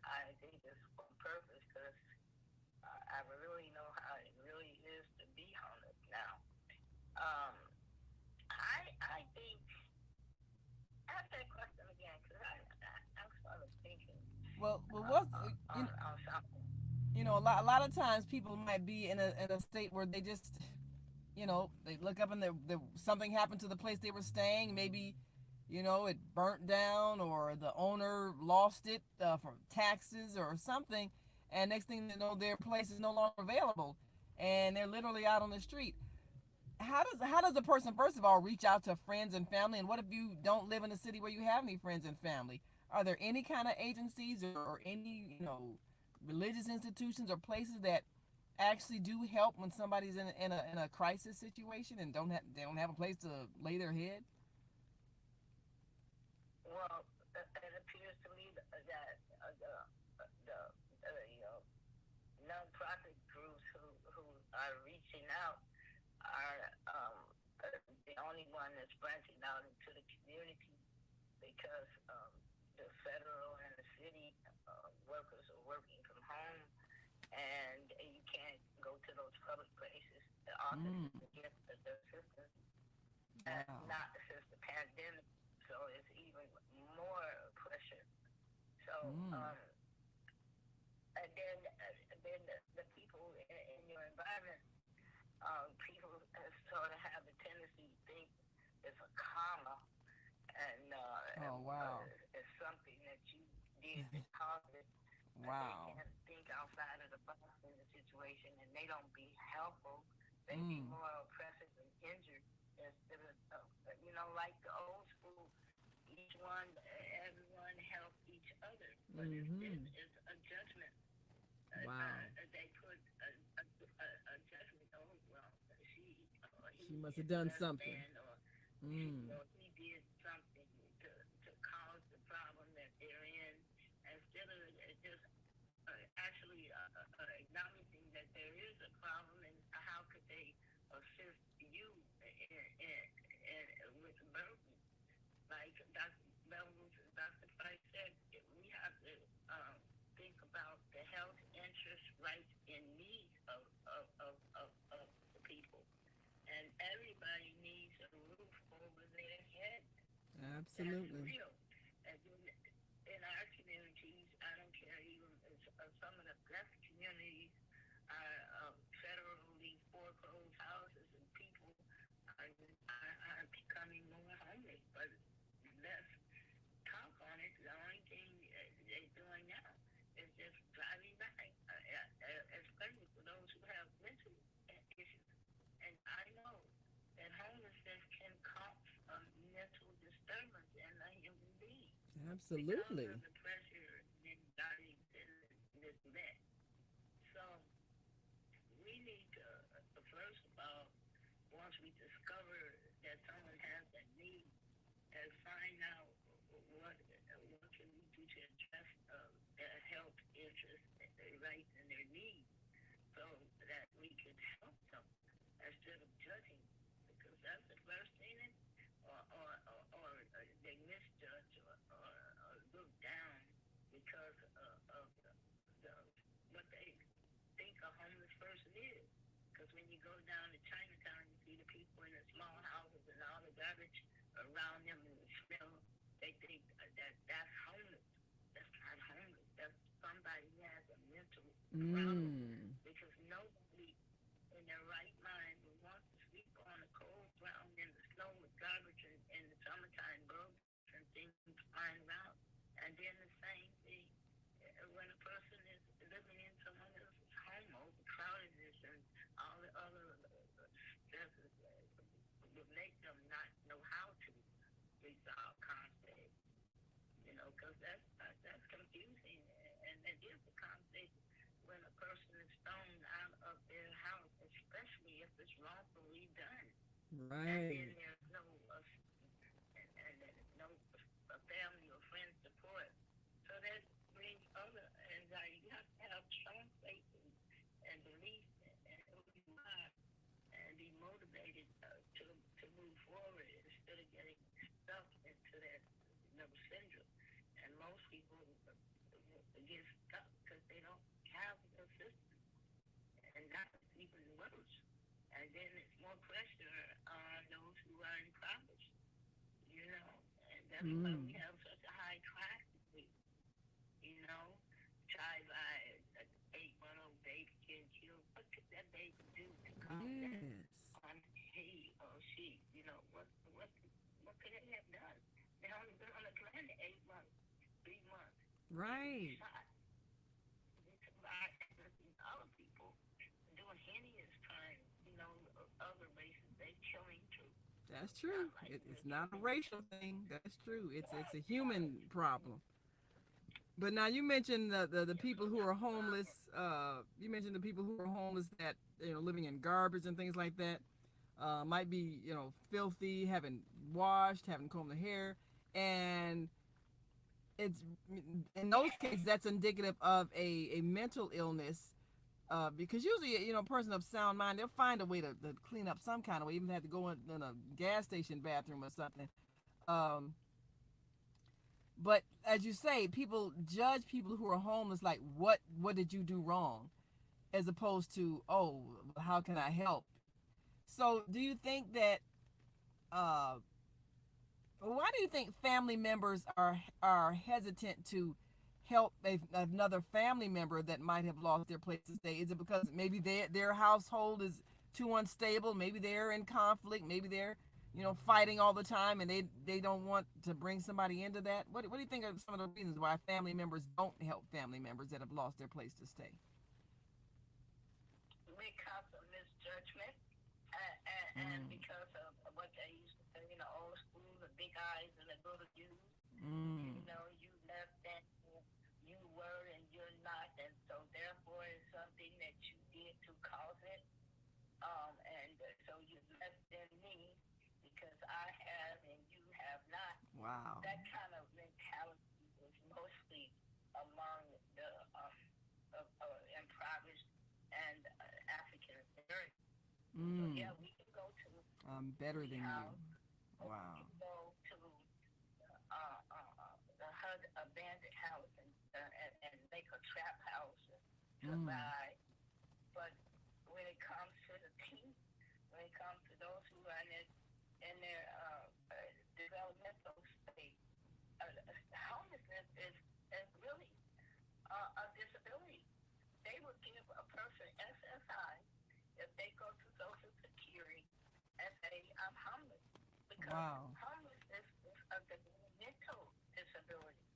I think it's on purpose because I really know how it really is to be homeless now. I think, ask that question again because I'm sort of thinking. Well, what's you know, a lot of times people might be in a state where they just, you know, they look up and something happened to the place they were staying. Maybe, you know, it burnt down or the owner lost it from taxes or something, and next thing they know, their place is no longer available, and they're literally out on the street. How does a person, first of all, reach out to friends and family? And what if you don't live in a city where you have any friends and family? Are there any kind of agencies or any, you know, religious institutions or places that actually do help when somebody's in a crisis situation and they don't have a place to lay their head? Well, it appears to me that the you know, non-profit groups who are reaching out are the only one that's branching out into the community because the federal and the city workers are working from home, and you can't go to those public places often to get the assistance. Wow. Not since the pandemic, so it's even more pressure. So, and then the people in your environment, people sort of have something that you did that caused it. Wow. They can't think outside of the box in the situation, and they don't be helpful. They be more oppressive and injured instead of, like the old school. Everyone help each other, but it's a judgment. Wow. They put a judgment on, well, she must have done something. He did something to cause the problem that they're in, instead of just actually acknowledging that there is a problem and how could they assist you with the burden. Like Dr. Price said, we have to think about the health, interests, rights, and needs of the people. And everybody needs a roof over their head. Absolutely. That's real. And in our communities, I don't care, even some of the best communities are federally foreclosed houses, and people are becoming more homeless, but less talk on it. The only thing they're doing now is just driving by, especially for those who have mental issues. And I know that homelessness can cause a mental disturbance in a human being. Absolutely. Because of the pressure and anxiety that is met. So we need to, first of all, once we discover that someone has a need, and find out what can we do to address their health interests, their rights, and their needs, so that we can help them instead of judging, because that's the first thing, or they misjudge or look down because of what they think a homeless person is. Because when you go down to Chinatown, you see the people in the small houses and all the garbage around them and the smell. They think that's homeless. That's not homeless. That's somebody who has a mental problem. Because nobody in their right mind would want to sleep on the cold ground in the snow with garbage in the summertime, bugs and things flying around. And then the same thing when a person is living in someone else's home, overcrowdedness and all the other stresses would make them not know how to resolve conflict. Because that's confusing, and it is a conflict when a person is thrown out of their house, especially if it's wrongfully done. Right. And then there's no family or friend support. So that brings other anxiety. You have to have strong faith and belief in who you are and be motivated to move forward instead of getting stuck into that syndrome. And most people get stuck because they don't have the system. And that's even worse. And then it's more pressure on those who are impoverished. And that's why we have such a high crime rate. Tried by an 8-month-old baby getting killed. What could that baby do to cause that on he or she? What could it have done? They only been on the planet 8 months, 3 months. Right. It's a lot of other people doing heinous crimes, other races, they killing too. That's true. It's not a racial thing. That's true. It's a human problem. But now you mentioned the people who are homeless. You mentioned the people who are homeless that living in garbage and things like that. Might be filthy, haven't washed, haven't combed their hair, and it's in those cases that's indicative of a mental illness. Because usually, a person of sound mind, they'll find a way to clean up some kind of way, even have to go in a gas station bathroom or something. But as you say, people judge people who are homeless like, what did you do wrong? As opposed to, oh, how can I help? So do you think that, why do you think family members are hesitant to help another family member that might have lost their place to stay? Is it because maybe their household is too unstable? Maybe they're in conflict. Maybe they're fighting all the time, and they don't want to bring somebody into that? What do you think are some of the reasons why family members don't help family members that have lost their place to stay? Because of misjudgment, and because of what they used to say in the old school, the big eyes and the little U's. You left and you were and you're not, and so therefore it's something that you did to cause it. And so you left in me because I have and you have not. Wow. That kind of mentality is mostly among the impoverished and African American. So yeah, we can go to. I'm better than house, you. Wow. We can go to the abandoned house and make a trap house to buy. But when it comes to the team, when it comes to those who are in their developmental state, homelessness is really a disability. They would give a person SSI if they go to Social Security and say, I'm homeless. Because homelessness is a developmental disability.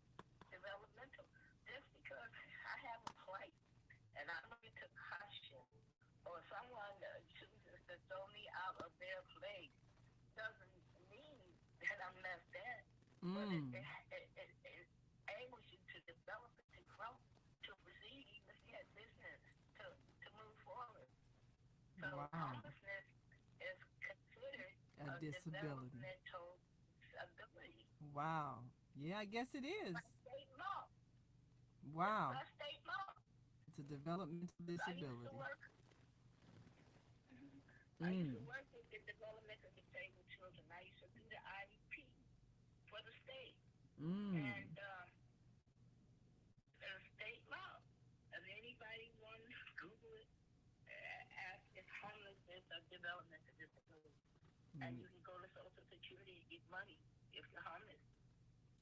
Developmental. Just because I have a plight and I'm ready to caution, or someone chooses to throw me out of their place, doesn't mean that I'm less than. But it enables you to develop and to grow, to proceed, even if you had business, to move forward. So homelessness is considered a developmental disability. Wow. Yeah, I guess it is. By state law. Wow. By state law. It's a developmental disability. I used to work with the developmental disabled children. I used to do the IEP for the state. And state law. If anybody wants to Google it, ask if homelessness a developmental disability. And you can go to Social Security and get money if you're homeless.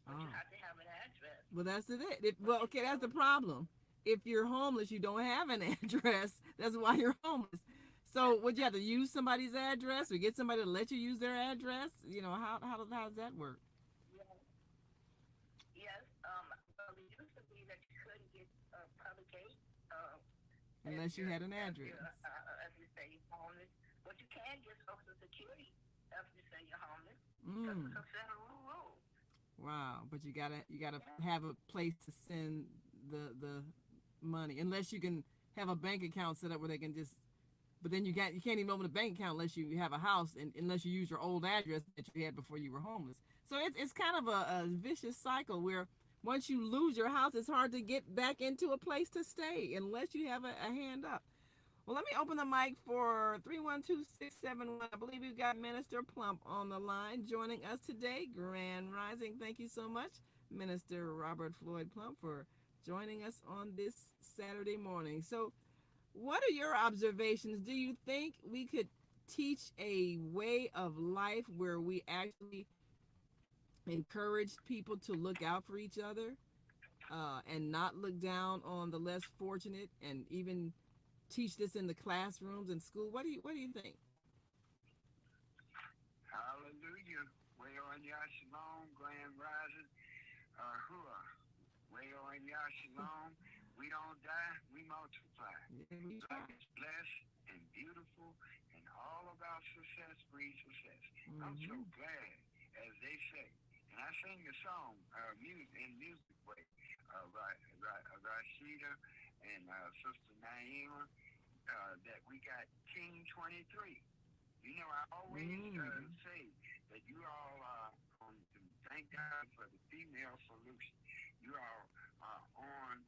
But you have to have an address. Well, that's it. Okay, that's the problem. If you're homeless, you don't have an address. That's why you're homeless. So would you have to use somebody's address or get somebody to let you use their address? How does that work? Yes. It used to be that you couldn't get public aid unless you had an address. If you say you're homeless, but you can get Social Security if you say you're homeless. Because it's a federal rule. Wow, but you gotta have a place to send the money, unless you can have a bank account set up where they can just. But then you can't even open a bank account unless you have a house, and unless you use your old address that you had before you were homeless. So it's kind of a vicious cycle where once you lose your house, it's hard to get back into a place to stay unless you have a hand up. Well, let me open the mic for 312-671. I believe we've got Minister Plump on the line joining us today. Grand Rising. Thank you so much, Minister Robert Floyd Plump, for joining us on this Saturday morning. So what are your observations? Do you think we could teach a way of life where we actually encourage people to look out for each other and not look down on the less fortunate, and even teach this in the classrooms and school? What do you think? Hallelujah. Way on Yashalom, Grand Rising, Hua. Way on Yashalom. We don't die, we multiply. Life is blessed and beautiful, and all about success breeds success. I'm so glad, as they say. And I sing a song in music way, Rashida and Sister Naima, that we got King 23. I always say that you all thank God for the female solution. You all are on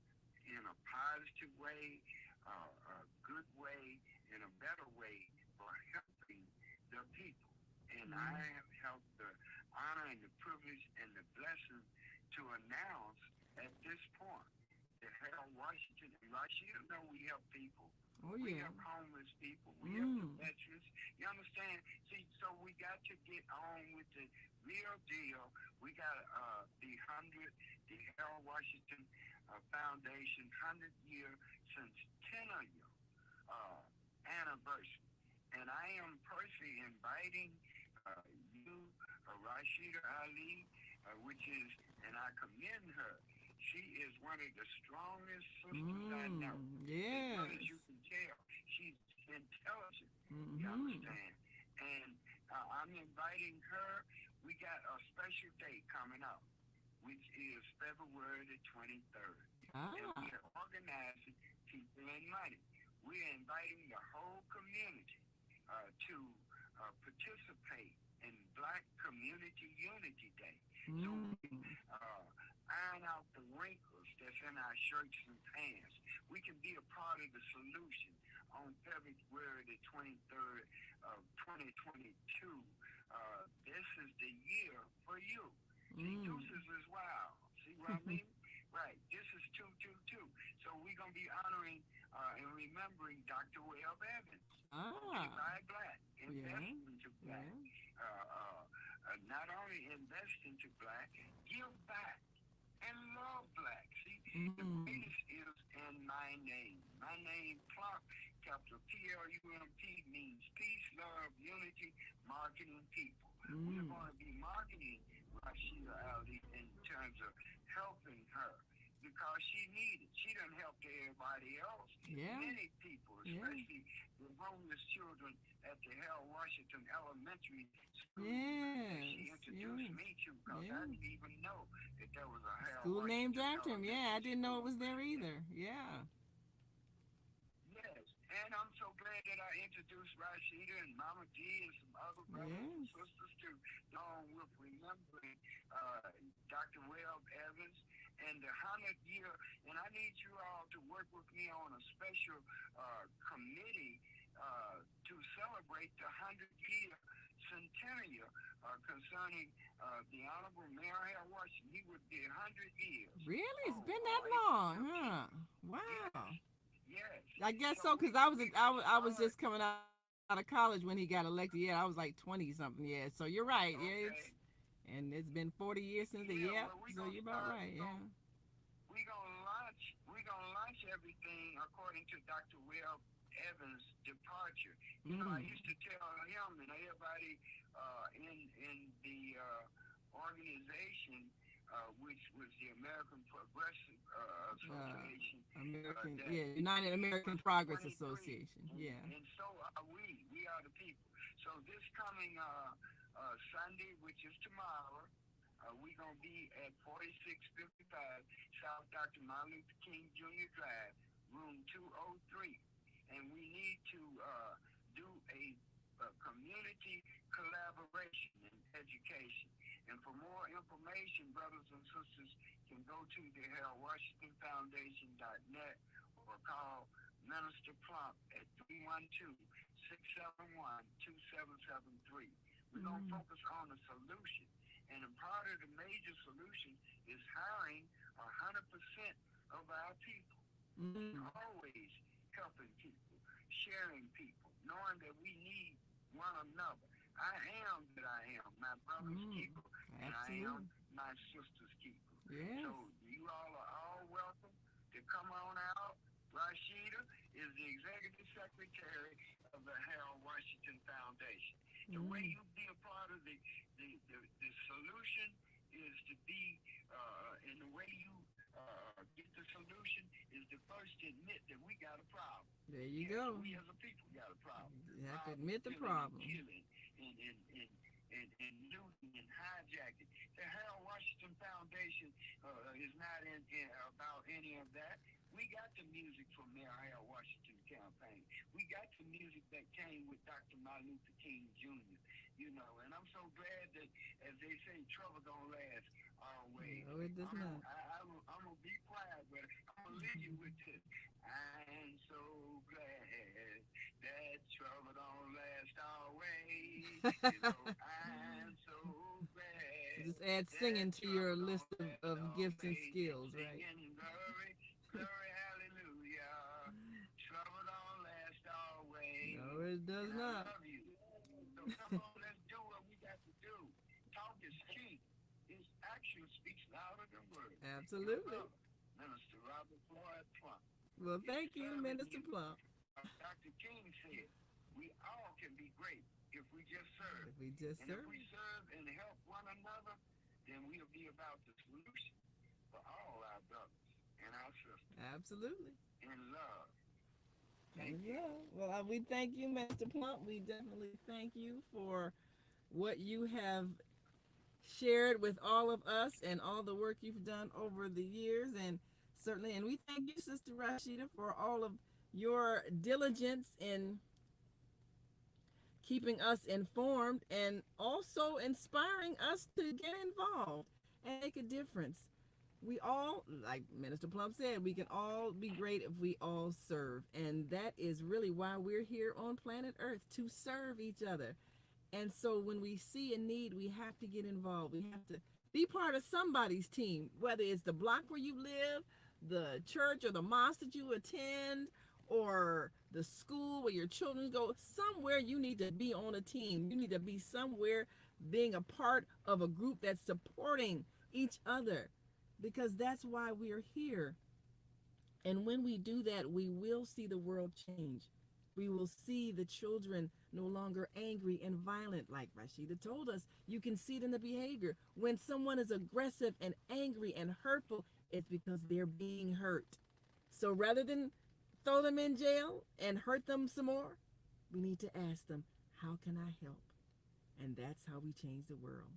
in a positive way, a good way, in a better way for helping the people. And I have helped the honor and the privilege and the blessing to announce at this point that Harold Washington and Rashida know we help people. We help homeless people. We help the veterans. You understand? See, so we got to get on with the real deal. We got the Harold Washington Foundation 100-year since centennial anniversary. And I am personally inviting you Rashida Ali, which is, and I commend her. She is one of the strongest sisters I know. As well as you can tell, she's intelligent. You understand? And I'm inviting her. We got a special date coming up, which is February the 23rd. And we are organizing People and Money. We're inviting the whole community to participate in Black Community Unity Day. So we iron out the wrinkles that's in our shirts and pants. We can be a part of the solution on February the 23rd of 2022. This is the year for you. See, deuces is wild. See what I mean? Right. This is 222. So we're going to be honoring and remembering Dr. Webb Evans. Buy Black. Invest into Black. Not only invest into Black, give back and love Black. See, the greatest is in my name. My name, Plump, capital PLUMP, means peace, love, unity, marketing people. We're going to be marketing Rashida Ali in terms of helping her because she needed. She done helped everybody else. Many people, especially the homeless children at the Harold Washington Elementary School. She introduced me to because I didn't even know that there was a Harold School Washington named after him. Elementary I didn't know it School. was there either. Yes. And I'm so glad that I introduced Rashida and Mama G and some other brothers and sisters too, along with remembering Dr. Webb Evans and the 100th year. And I need you all to work with me on a special committee to celebrate the 100th-year centennial concerning the Honorable Mayor Harold Washington. He would be 100 years. Really? It's been that long, huh? Wow. Yes. I guess so, because I was just coming out of college when he got elected. Yeah, I was like 20 something. Yeah, so you're right. Yeah, it's been 40 years since so you're about right. We're gonna launch everything according to Dr. Webb Evans' departure. You know, I used to tell him and everybody in the organization, which was the American Progressive Association. United American Progress Association. And so are we. We are the people. So this coming Sunday, which is tomorrow, we're going to be at 4655 South Dr. Martin Luther King Jr. Drive, room 203. And we need to do a community collaboration in education. And for more information, brothers and sisters can go to the HaroldWashingtonFoundation.net or call Minister Plump at 312-671-2773. We're going to focus on the solution. And a part of the major solution is hiring 100% of our people. Always helping people, sharing people, knowing that we need one another. I am that I am, my brother's keeper, and I am my sister's keeper. So you all are all welcome to come on out. Rashida is the executive secretary of the Harold Washington Foundation. The way you be a part of the solution is to be, and the way you get the solution is to first admit that we got a problem. There you go. We as a people got a problem. You have to admit the problem. Killing and looting and hijacking. The Harold Washington Foundation is not about any of that. We got the music from Mayor Harold Washington campaign. We got the music that came with Dr. Martin Luther King Jr., you know, and I'm so glad that, as they say, trouble don't last always. No, it does not. I'm going to be quiet, but I'm going to leave you with this. I'm so glad that trouble don't last always. You know, I'm so glad. Just add singing to your list of gifts and skills, right? Singing, glory, glory, hallelujah. Trouble don't last always. No, it does not. I love you. So come on, let's do what we got to do. Talk is cheap. His action speaks louder than words. Absolutely. Minister Robert Floyd Plump. Well, thank you, Minister Plump. Dr. King said, we all can be great if we just serve. If we just and serve. if we serve and help one another, then we'll be about the solution for all our brothers and our sisters Absolutely. in love. Well, we thank you, Mr. Plump. We definitely thank you for what you have shared with all of us and all the work you've done over the years. And certainly, and we thank you, Sister Rashida, for all of your diligence in keeping us informed and also inspiring us to get involved and make a difference. We all, like Minister Plump said, we can all be great if we all serve. And that is really why we're here on planet Earth, to serve each other. And so when we see a need, we have to get involved. We have to be part of somebody's team, whether it's the block where you live, the church or the mosque that you attend, or the school where your children go. Somewhere you need to be on a team. You need to be somewhere being a part of a group that's supporting each other, because that's why we're here. And when we do that, we will see the world change. We will see the children no longer angry and violent, like Rashida told us. You can see it in the behavior. When someone is aggressive and angry and hurtful, it's because they're being hurt. So rather than throw them in jail and hurt them some more, we need to ask them, how can I help? And that's how we change the world.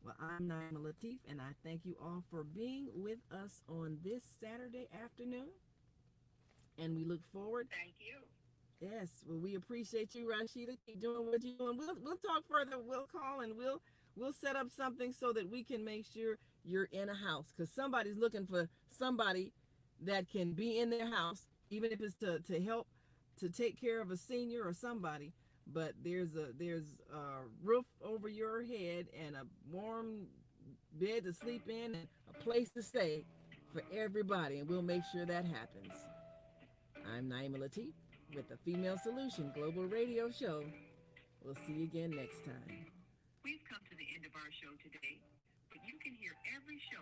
Well, I'm Naima Latif, and I thank you all for being with us on this Saturday afternoon. And we look forward. Thank you. Yes, well, we appreciate you, Rashida. Keep doing what you're doing. We'll talk further. We'll call and we'll set up something so that we can make sure you're in a house, because somebody's looking for somebody that can be in their house, even if it's to help to take care of a senior or somebody. But there's a roof over your head and a warm bed to sleep in and a place to stay for everybody, and we'll make sure that happens. I'm Naima Latif with the Female Solution Global Radio Show. We'll see you again next time. We've come to the end of our show today, but you can hear every show